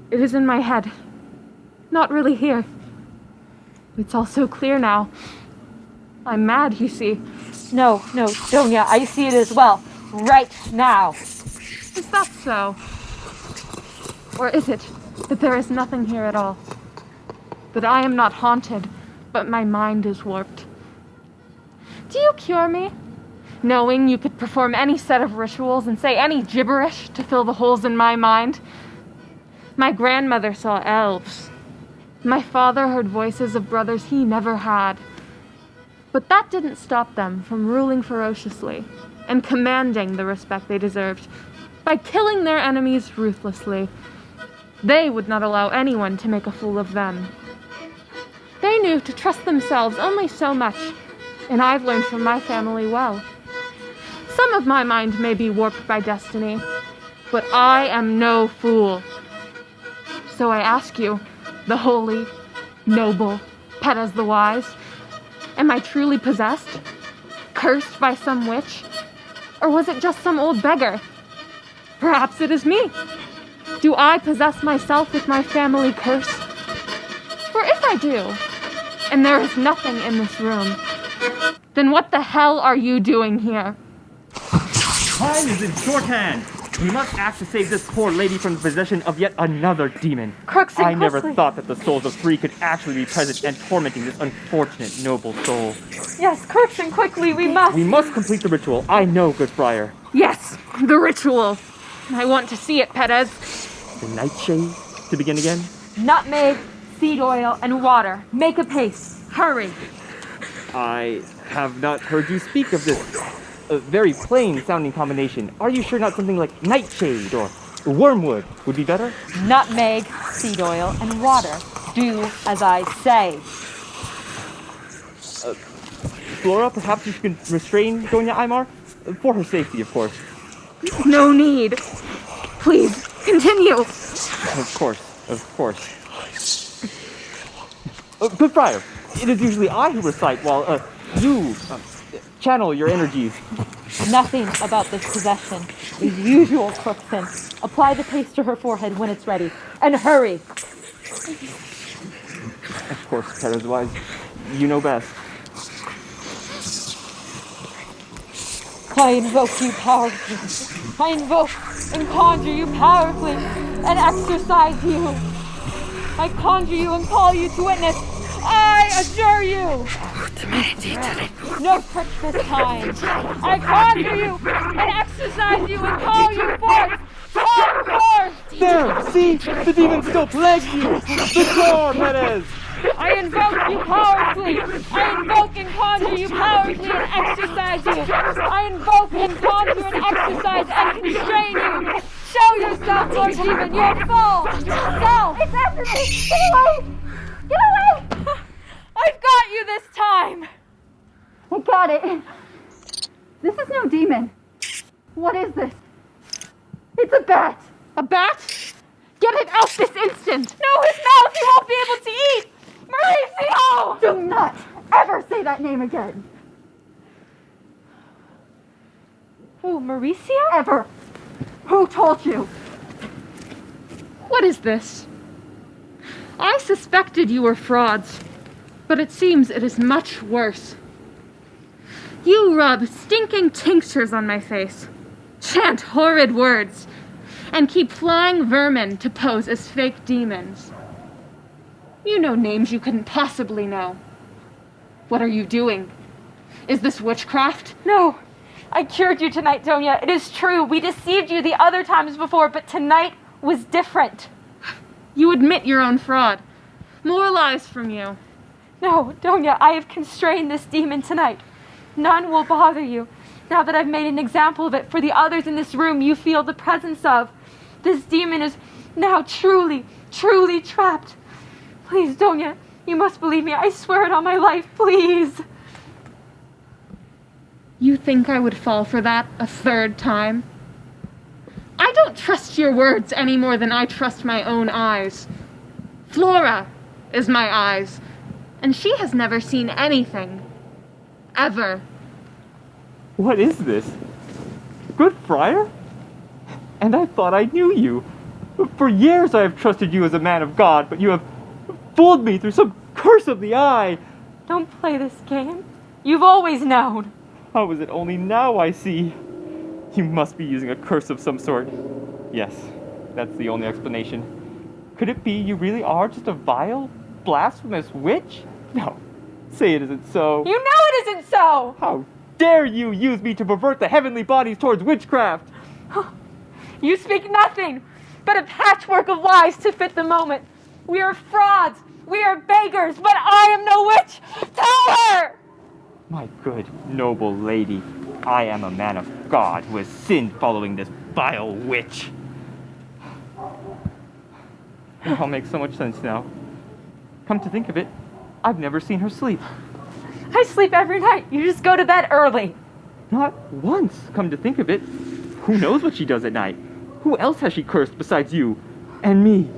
It is in my head. Not really here. It's all so clear now. I'm mad, you see. No, Doña, I see it as well. Right now. Is that so? Or is it that there is nothing here at all? That I am not haunted, but my mind is warped? Do you cure me? Knowing you could perform any set of rituals and say any gibberish to fill the holes in my mind? My grandmother saw elves. My father heard voices of brothers he never had. But that didn't stop them from ruling ferociously and commanding the respect they deserved by killing their enemies ruthlessly. They would not allow anyone to make a fool of them. They knew to trust themselves only so much, and I've learned from my family well. Some of my mind may be warped by destiny, but I am no fool. So I ask you, the holy, noble Perez the Wise, am I truly possessed? Cursed by some witch? Or was it just some old beggar? Perhaps it is me. Do I possess myself with my family curse? For if I do, and there is nothing in this room, then what the hell are you doing here? Time is in shorthand. We must act to save this poor lady from the possession of yet another demon. Crooksy, I never thought that the souls of three could actually be present and tormenting this unfortunate noble soul. Yes, Crooksy, quickly, we must. We must complete the ritual. I know, good Friar. Yes, the ritual. I want to see it, Perez. The nightshade to begin again? Nutmeg, seed oil, and water. Make a paste. Hurry. I have not heard you speak of this very plain-sounding combination. Are you sure not something like nightshade or wormwood would be better? Nutmeg, seed oil, and water. Do as I say. Flora, perhaps you can restrain Doña Aymor? For her safety, of course. No need. Please, continue. Of course. Good Friar, it is usually I who recite while you channel your energies. Nothing about this possession. The usual Crookson. Apply the paste to her forehead when it's ready. And hurry! Of course, Perez Wise. You know best. I invoke you powerfully. I invoke and conjure you powerfully and exorcise you. I conjure you and call you to witness. I adjure you. No tricks this time. I conjure you and exorcise you and call you forth. Come forth. There! See? The demon still plagues you! The door, Perez! I invoke you powerfully. I invoke and conjure you powerfully and exorcise you. I invoke and conjure and exorcise and constrain you. Show yourself, Lord Demon. You're full. Self. It's after me! Get away! Get away! I've got you this time. I got it. This is no demon. What is this? It's a bat. A bat? Get it out this instant! No, his mouth. He won't be able to eat. Mauricio! Do not ever say that name again. Oh, Mauricio? Ever. Who told you? What is this? I suspected you were frauds, but it seems it is much worse. You rub stinking tinctures on my face, chant horrid words, and keep flying vermin to pose as fake demons. You know names you couldn't possibly know. What are you doing? Is this witchcraft? No. I cured you tonight, Donya. It is true. We deceived you the other times before, but tonight was different. You admit your own fraud. More lies from you. No, Donya, I have constrained this demon tonight. None will bother you. Now that I've made an example of it for the others in this room you feel the presence of, this demon is now truly, truly trapped. Please, Donya, you must believe me. I swear it on my life, please. You think I would fall for that a third time? I don't trust your words any more than I trust my own eyes. Flora is my eyes, and she has never seen anything. Ever. What is this? Good friar? And I thought I knew you. For years I have trusted you as a man of God, but you have fooled me through some curse of the eye. Don't play this game. You've always known. How is it only now I see? You must be using a curse of some sort. Yes, that's the only explanation. Could it be you really are just a vile, blasphemous witch? No, say it isn't so. You know it isn't so! How dare you use me to pervert the heavenly bodies towards witchcraft? You speak nothing but a patchwork of lies to fit the moment. We are frauds. We are beggars, but I am no witch. Tell her! My good, noble lady, I am a man of God who has sinned following this vile witch. It all makes so much sense now. Come to think of it, I've never seen her sleep. I sleep every night. You just go to bed early. Not once, come to think of it. Who knows what she does at night? Who else has she cursed besides you and me?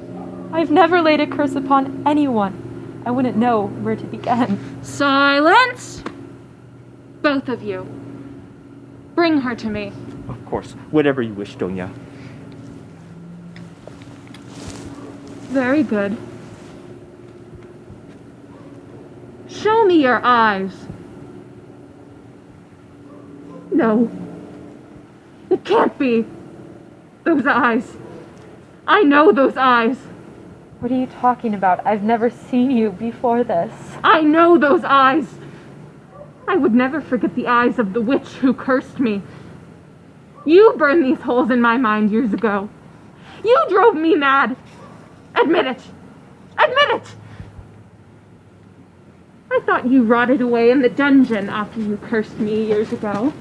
I've never laid a curse upon anyone. I wouldn't know where to begin. Silence! Both of you. Bring her to me. Of course, whatever you wish, Donya. Very good. Show me your eyes. No. It can't be. Those eyes. I know those eyes. What are you talking about? I've never seen you before this. I know those eyes. I would never forget the eyes of the witch who cursed me. You burned these holes in my mind years ago. You drove me mad. Admit it. Admit it. I thought you rotted away in the dungeon after you cursed me years ago.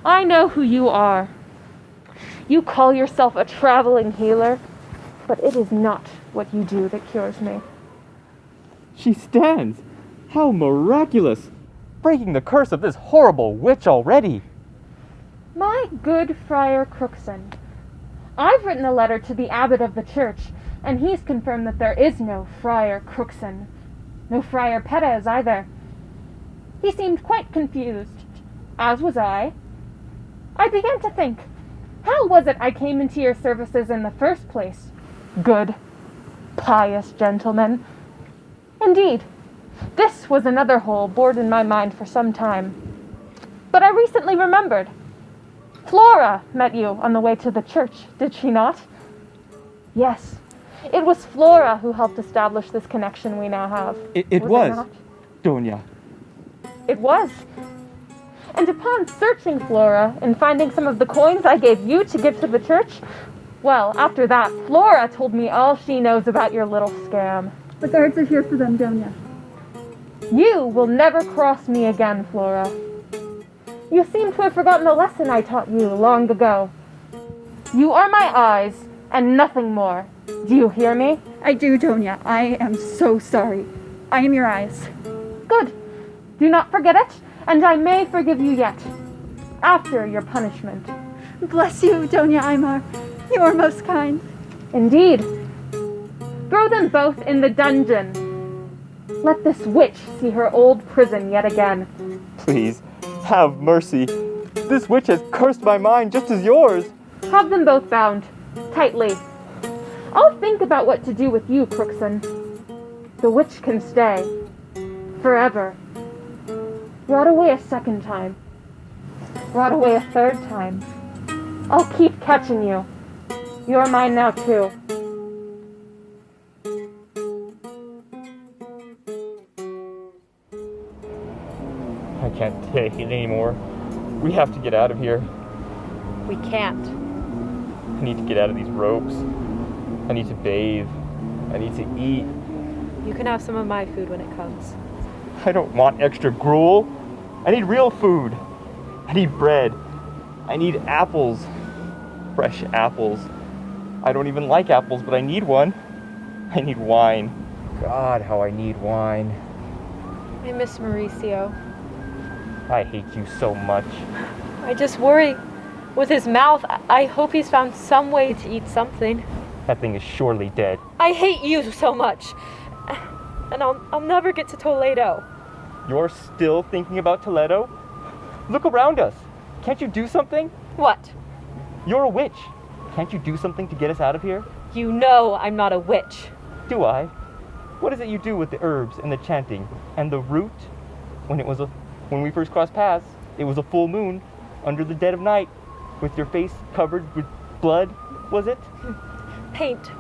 I know who you are. You call yourself a traveling healer, but it is not what you do that cures me. She stands! How miraculous! Breaking the curse of this horrible witch already! My good Friar Crookson, I've written a letter to the abbot of the church, and he's confirmed that there is no Friar Crookson. No Friar Perez either. He seemed quite confused, as was I. I began to think, how was it I came into your services in the first place? Good, pious gentlemen. Indeed, this was another hole bored in my mind for some time. But I recently remembered. Flora met you on the way to the church, did she not? Yes, it was Flora who helped establish this connection we now have. It was, Donya. It was. And upon searching Flora and finding some of the coins I gave you to give to the church, well, after that, Flora told me all she knows about your little scam. The guards are here for them, Donya. You will never cross me again, Flora. You seem to have forgotten a lesson I taught you long ago. You are my eyes, and nothing more. Do you hear me? I do, Donya. I am so sorry. I am your eyes. Good. Do not forget it, and I may forgive you yet, after your punishment. Bless you, Donya Aymar. You are most kind. Indeed. Throw them both in the dungeon. Let this witch see her old prison yet again. Please, have mercy. This witch has cursed my mind just as yours. Have them both bound, tightly. I'll think about what to do with you, Crookson. The witch can stay. Forever. Rot away a second time. Rot away a third time. I'll keep catching you. You're mine now, too. I can't take it anymore. We have to get out of here. We can't. I need to get out of these ropes. I need to bathe. I need to eat. You can have some of my food when it comes. I don't want extra gruel. I need real food. I need bread. I need apples. Fresh apples. I don't even like apples, but I need one. I need wine. God, how I need wine. I miss Mauricio. I hate you so much. I just worry. With his mouth, I hope he's found some way to eat something. That thing is surely dead. I hate you so much. And I'll never get to Toledo. You're still thinking about Toledo? Look around us. Can't you do something? What? You're a witch. Can't you do something to get us out of here? You know I'm not a witch. Do I? What is it you do with the herbs and the chanting and the root? When we first crossed paths, it was a full moon under the dead of night, with your face covered with blood, was it? Paint.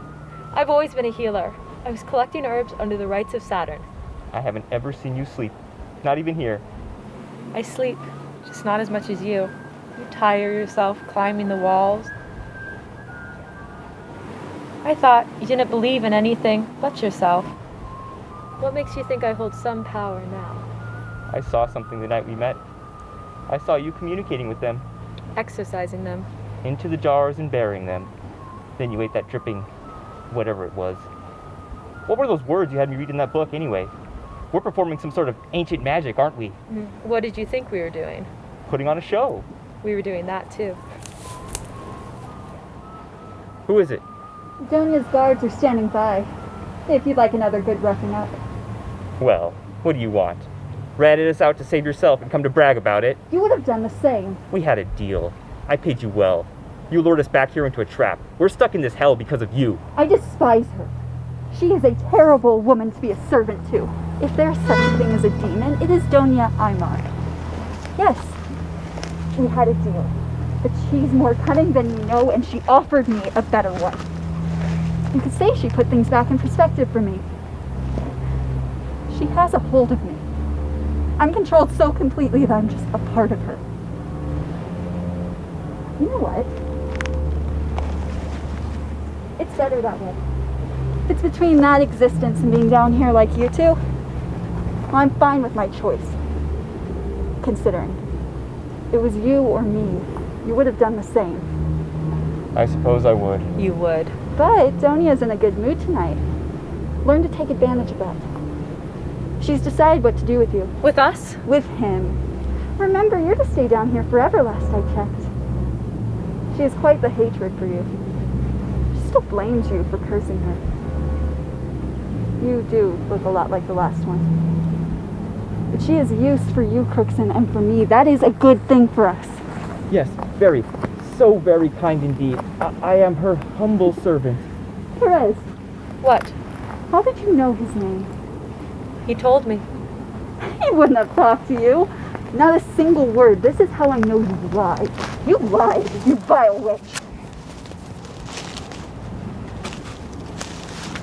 I've always been a healer. I was collecting herbs under the rites of Saturn. I haven't ever seen you sleep. Not even here. I sleep, just not as much as you. You tire yourself climbing the walls. I thought you didn't believe in anything but yourself. What makes you think I hold some power now? I saw something the night we met. I saw you communicating with them. Exercising them. Into the jars and burying them. Then you ate that dripping, whatever it was. What were those words you had me read in that book anyway? We're performing some sort of ancient magic, aren't we? What did you think we were doing? Putting on a show. We were doing that too. Who is it? Donia's guards are standing by, if you'd like another good roughing up. Well, what do you want? Ratted us out to save yourself and come to brag about it? You would have done the same. We had a deal. I paid you well. You lured us back here into a trap. We're stuck in this hell because of you. I despise her. She is a terrible woman to be a servant to. If there's such a thing as a demon, it is Donia Aymar. Yes, we had a deal. But she's more cunning than you know, and she offered me a better one. You could say she put things back in perspective for me. She has a hold of me. I'm controlled so completely that I'm just a part of her. You know what? It's better that way. If it's between that existence and being down here like you two, well, I'm fine with my choice. Considering. It was you or me. You would have done the same. I suppose I would. You would. But Donia's in a good mood tonight. Learn to take advantage of that. She's decided what to do with you. With us? With him. Remember, you're to stay down here forever, last I checked. She has quite the hatred for you. She still blames you for cursing her. You do look a lot like the last one. But she is used for you, Crookston, and for me. That is a good thing for us. Yes, very, so very kind indeed. I am her humble servant. Perez, What? how did you know his name? He told me. He wouldn't have talked to you. Not a single word. This is how I know you lied. You lied, you vile witch.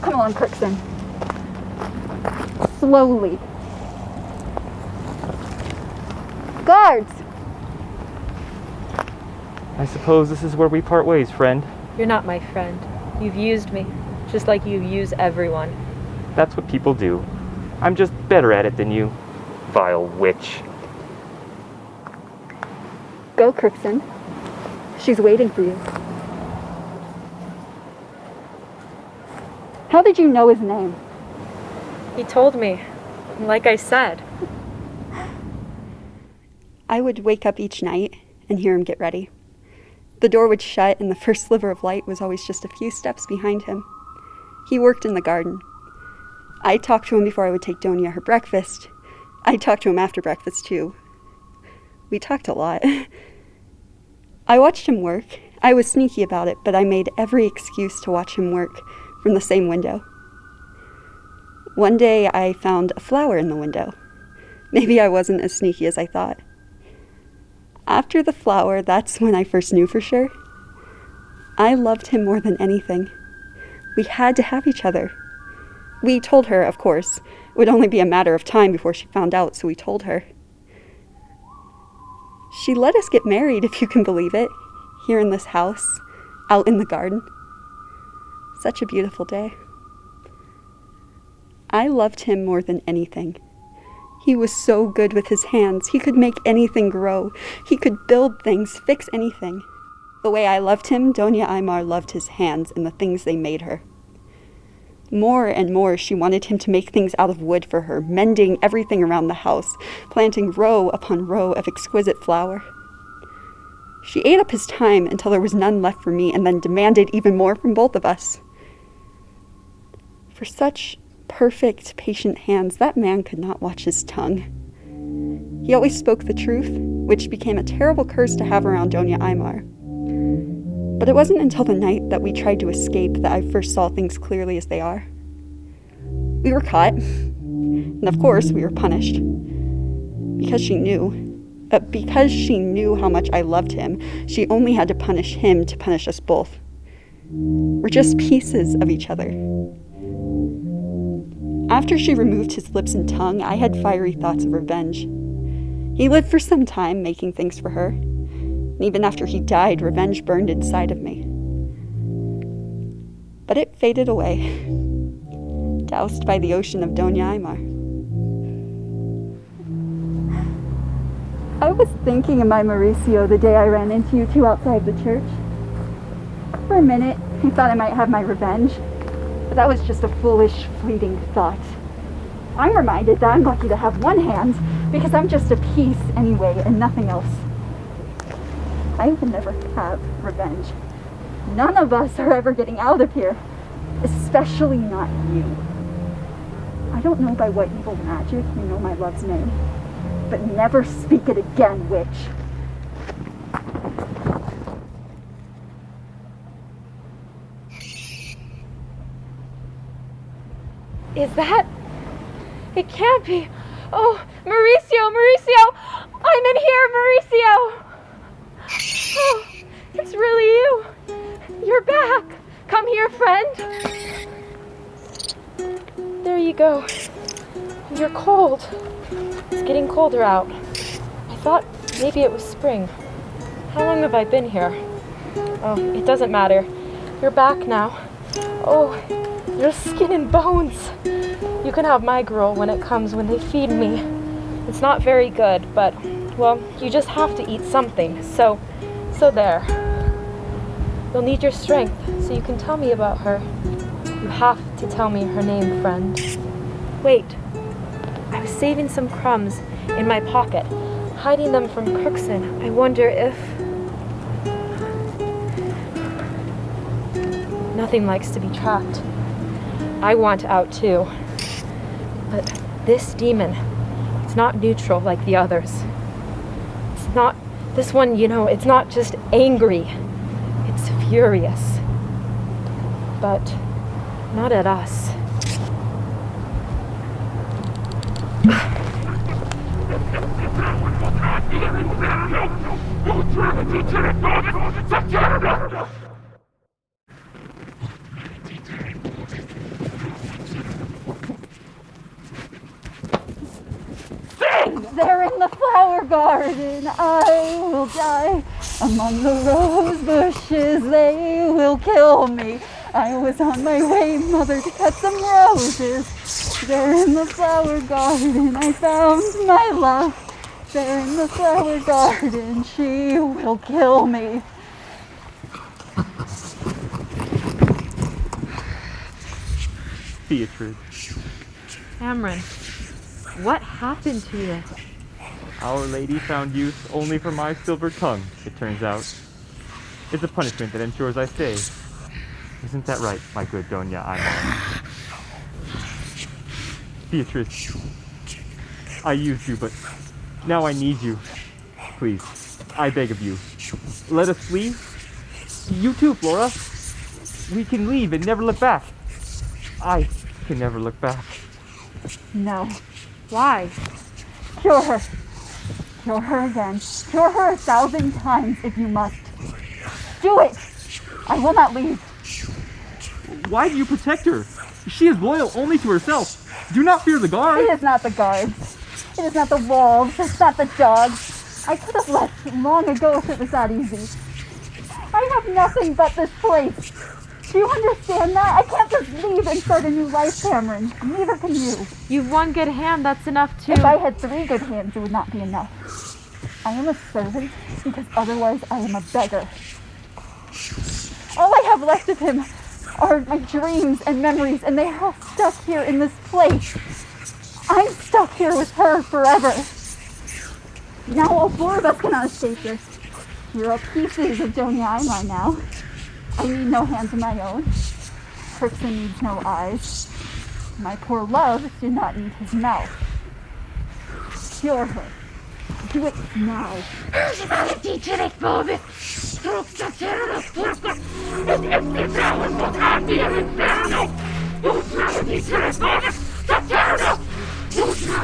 Come on, Crookston. Slowly. Guards! I suppose this is where we part ways, friend. You're not my friend. You've used me, just like you use everyone. That's what people do. I'm just better at it than you. Vile witch. Go, Crookston. She's waiting for you. How did you know his name? He told me, like I said. I would wake up each night and hear him get ready. The door would shut and the first sliver of light was always just a few steps behind him. He worked in the garden. I talked to him before I would take Donia her breakfast. I talked to him after breakfast too. We talked a lot. I watched him work. I was sneaky about it, but I made every excuse to watch him work from the same window. One day I found a flower in the window. Maybe I wasn't as sneaky as I thought. After the flower, that's when I first knew for sure. I loved him more than anything. We had to have each other. We told her, of course. It would only be a matter of time before she found out, so we told her. She let us get married, if you can believe it, here in this house, out in the garden. Such a beautiful day. I loved him more than anything. He was so good with his hands. He could make anything grow. He could build things, fix anything. The way I loved him, Doña Aymar loved his hands and the things they made her. More and more, she wanted him to make things out of wood for her, mending everything around the house, planting row upon row of exquisite flower. She ate up his time until there was none left for me, and then demanded even more from both of us. For such perfect, patient hands, that man could not watch his tongue. He always spoke the truth, which became a terrible curse to have around Doña Aymar. But it wasn't until the night that we tried to escape that I first saw things clearly as they are. We were caught, and of course we were punished. Because she knew how much I loved him, she only had to punish him to punish us both. We're just pieces of each other. After she removed his lips and tongue, I had fiery thoughts of revenge. He lived for some time making things for her. And even after he died, revenge burned inside of me. But it faded away, doused by the ocean of Doña Aymar. I was thinking of my Mauricio the day I ran into you two outside the church. For a minute, I thought I might have my revenge, but that was just a foolish, fleeting thought. I'm reminded that I'm lucky to have one hand because I'm just a piece anyway and nothing else. I will never have revenge. None of us are ever getting out of here, especially not you. I don't know by what evil magic you know my love's name, but never speak it again, witch. Is that? It can't be. Oh, Mauricio! I'm in here, Mauricio! Oh, it's really you. You're back. Come here, friend. There you go. You're cold. It's getting colder out. I thought maybe it was spring. How long have I been here? Oh, it doesn't matter. You're back now. Oh, you're skin and bones. You can have my gruel when they feed me. It's not very good, but, well, you just have to eat something. So there. You'll need your strength, so you can tell me about her. You have to tell me her name, friend. Wait. I was saving some crumbs in my pocket, hiding them from Crookston. I wonder if... Nothing likes to be trapped. I want out too. But this demon, it's not neutral like the others. It's not... This one, it's not just angry. It's furious. But not at us. There in the flower garden, I will die. Among the rose bushes, they will kill me. I was on my way, mother, to cut some roses. There in the flower garden, I found my love. There in the flower garden, she will kill me. Beatrice. Cameron, what happened to you? Our Lady found use only for my silver tongue, it turns out. It's a punishment that ensures I stay. Isn't that right, my good Doña Aymar? Beatrice, I used you, but now I need you. Please, I beg of you, let us flee. You too, Flora. We can leave and never look back. I can never look back. No. Why? Cure her. Cure her again. Cure her 1,000 times if you must. Do it! I will not leave. Why do you protect her? She is loyal only to herself. Do not fear the guard. It is not the guards. It is not the wolves. It's not the dogs. I could have left long ago if it was that easy. I have nothing but this place. Do you understand that? I can't just leave and start a new life, Cameron. Neither can you. You've one good hand, that's enough too. If I had 3 good hands, it would not be enough. I am a servant because otherwise I am a beggar. All I have left of him are my dreams and memories, and they are all stuck here in this place. I'm stuck here with her forever. Now all 4 of us cannot escape this. We're all pieces of Joni Einlein now. I need no hands of my own. Person needs no eyes. My poor love did not need his mouth. Cure her. Do it now.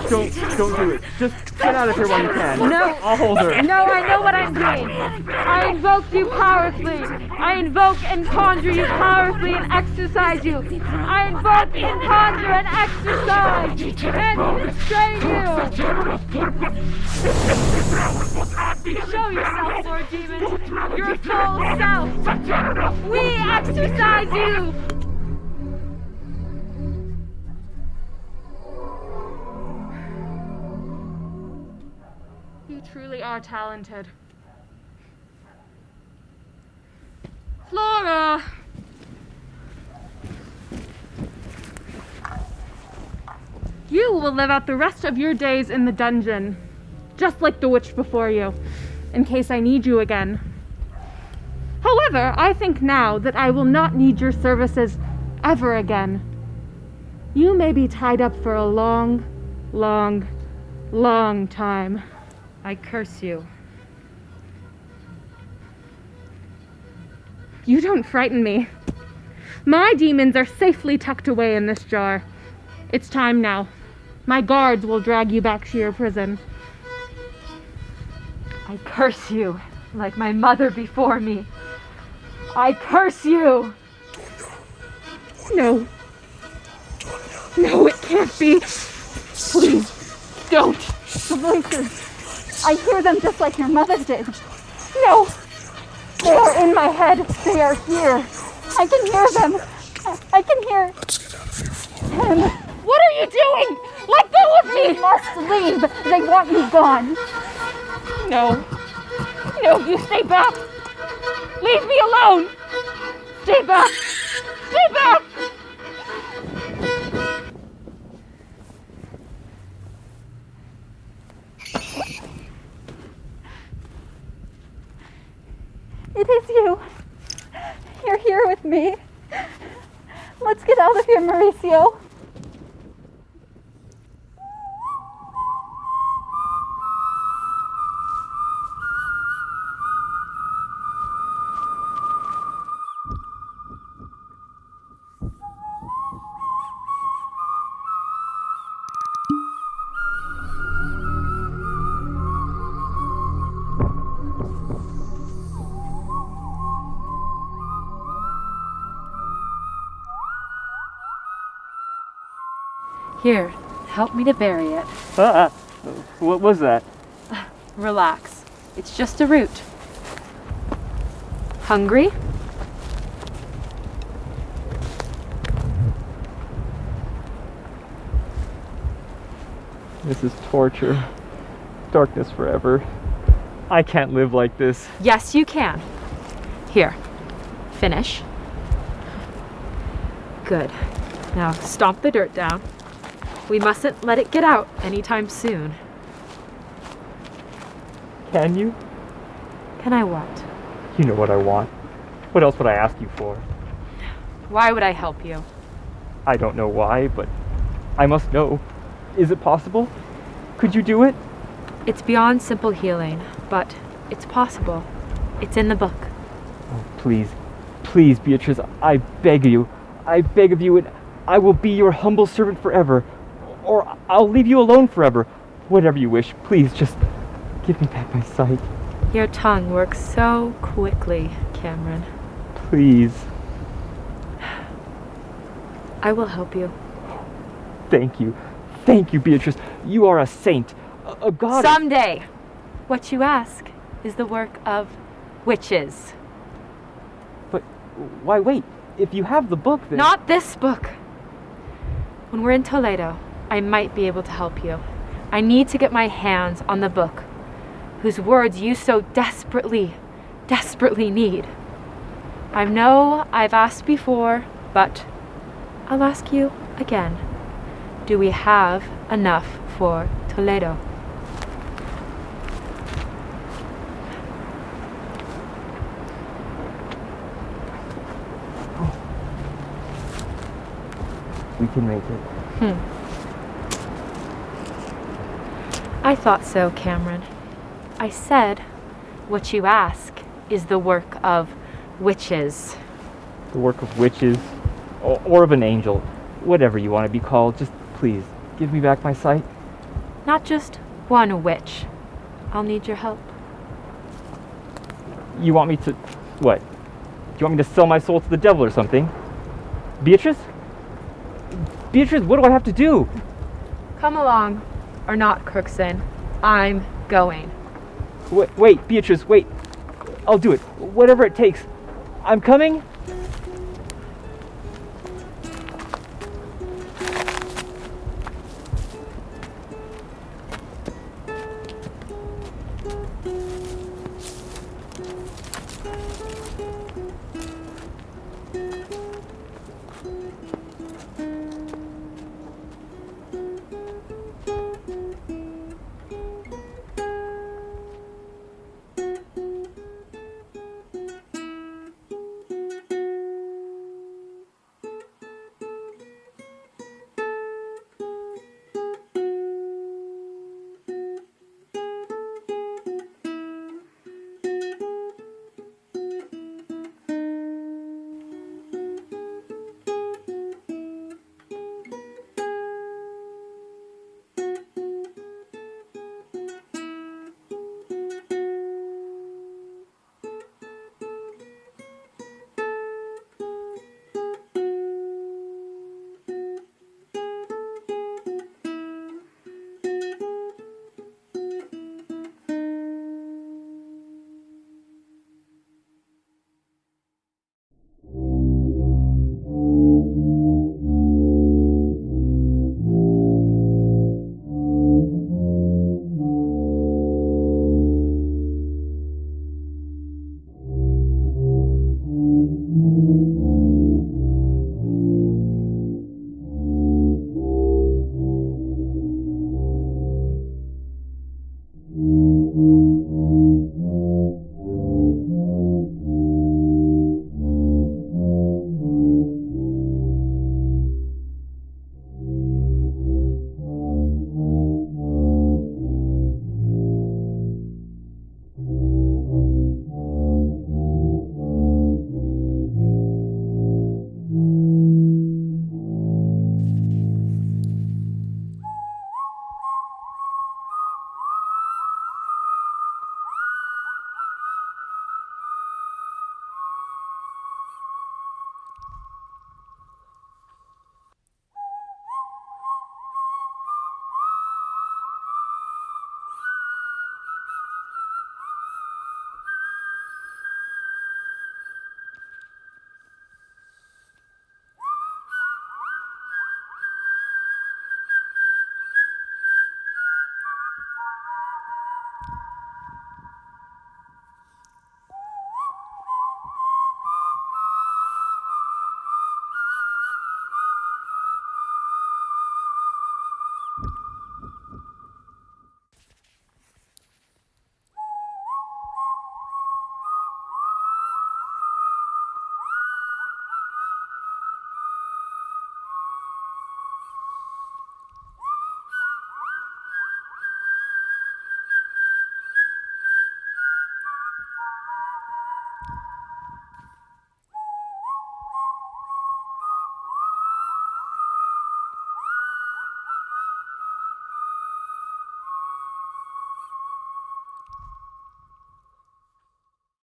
Don't do it. Just get out of here while you can. No. I'll hold her. No, I know what I'm doing. I invoke you powerfully. I invoke and conjure you powerfully and exercise you. I invoke and conjure and exercise and constrain you. Show yourself, Lord Demon. Your full self. We exercise you. You truly are talented. Flora! You will live out the rest of your days in the dungeon, just like the witch before you, in case I need you again. However, I think now that I will not need your services ever again. You may be tied up for a long, long, long time. I curse you. You don't frighten me. My demons are safely tucked away in this jar. It's time now. My guards will drag you back to your prison. I curse you, like my mother before me. I curse you! No. No, it can't be. Please, don't. The voices. I hear them just like your mother did. No! They are in my head. They are here. I can hear them. I can hear him. What are you doing? Let go of You me! must leave. They want you gone. No. No, you stay back. Leave me alone. Stay back. Stay back. It is you. You're here with me. Let's get out of here, Mauricio. Here, help me to bury it. What was that? Relax. It's just a root. Hungry? This is torture. Darkness forever. I can't live like this. Yes, you can. Here, finish. Good. Now stomp the dirt down. We mustn't let it get out anytime soon. Can you? Can I what? You know what I want. What else would I ask you for? Why would I help you? I don't know why, but I must know. Is it possible? Could you do it? It's beyond simple healing, but it's possible. It's in the book. Oh, please, please, Beatrice, I beg of you. I beg of you, and I will be your humble servant forever. Or I'll leave you alone forever. Whatever you wish, please, just give me back my sight. Your tongue works so quickly, Cameron. Please. I will help you. Thank you. Thank you, Beatrice. You are a saint. A goddess. Someday. What you ask is the work of witches. But why wait? If you have the book, then... Not this book. When we're in Toledo, I might be able to help you. I need to get my hands on the book, whose words you so desperately, desperately need. I know I've asked before, but I'll ask you again. Do we have enough for Toledo? We can make it. I thought so, Cameron. I said, what you ask is the work of witches. The work of witches, or of an angel, whatever you want to be called. Just please, give me back my sight. Not just one witch. I'll need your help. You want me to... what? Do you want me to sell my soul to the devil or something? Beatrice? Beatrice, what do I have to do? Come along, or not, Crookston. I'm going. Wait, Beatrice, wait. I'll do it. Whatever it takes. I'm coming.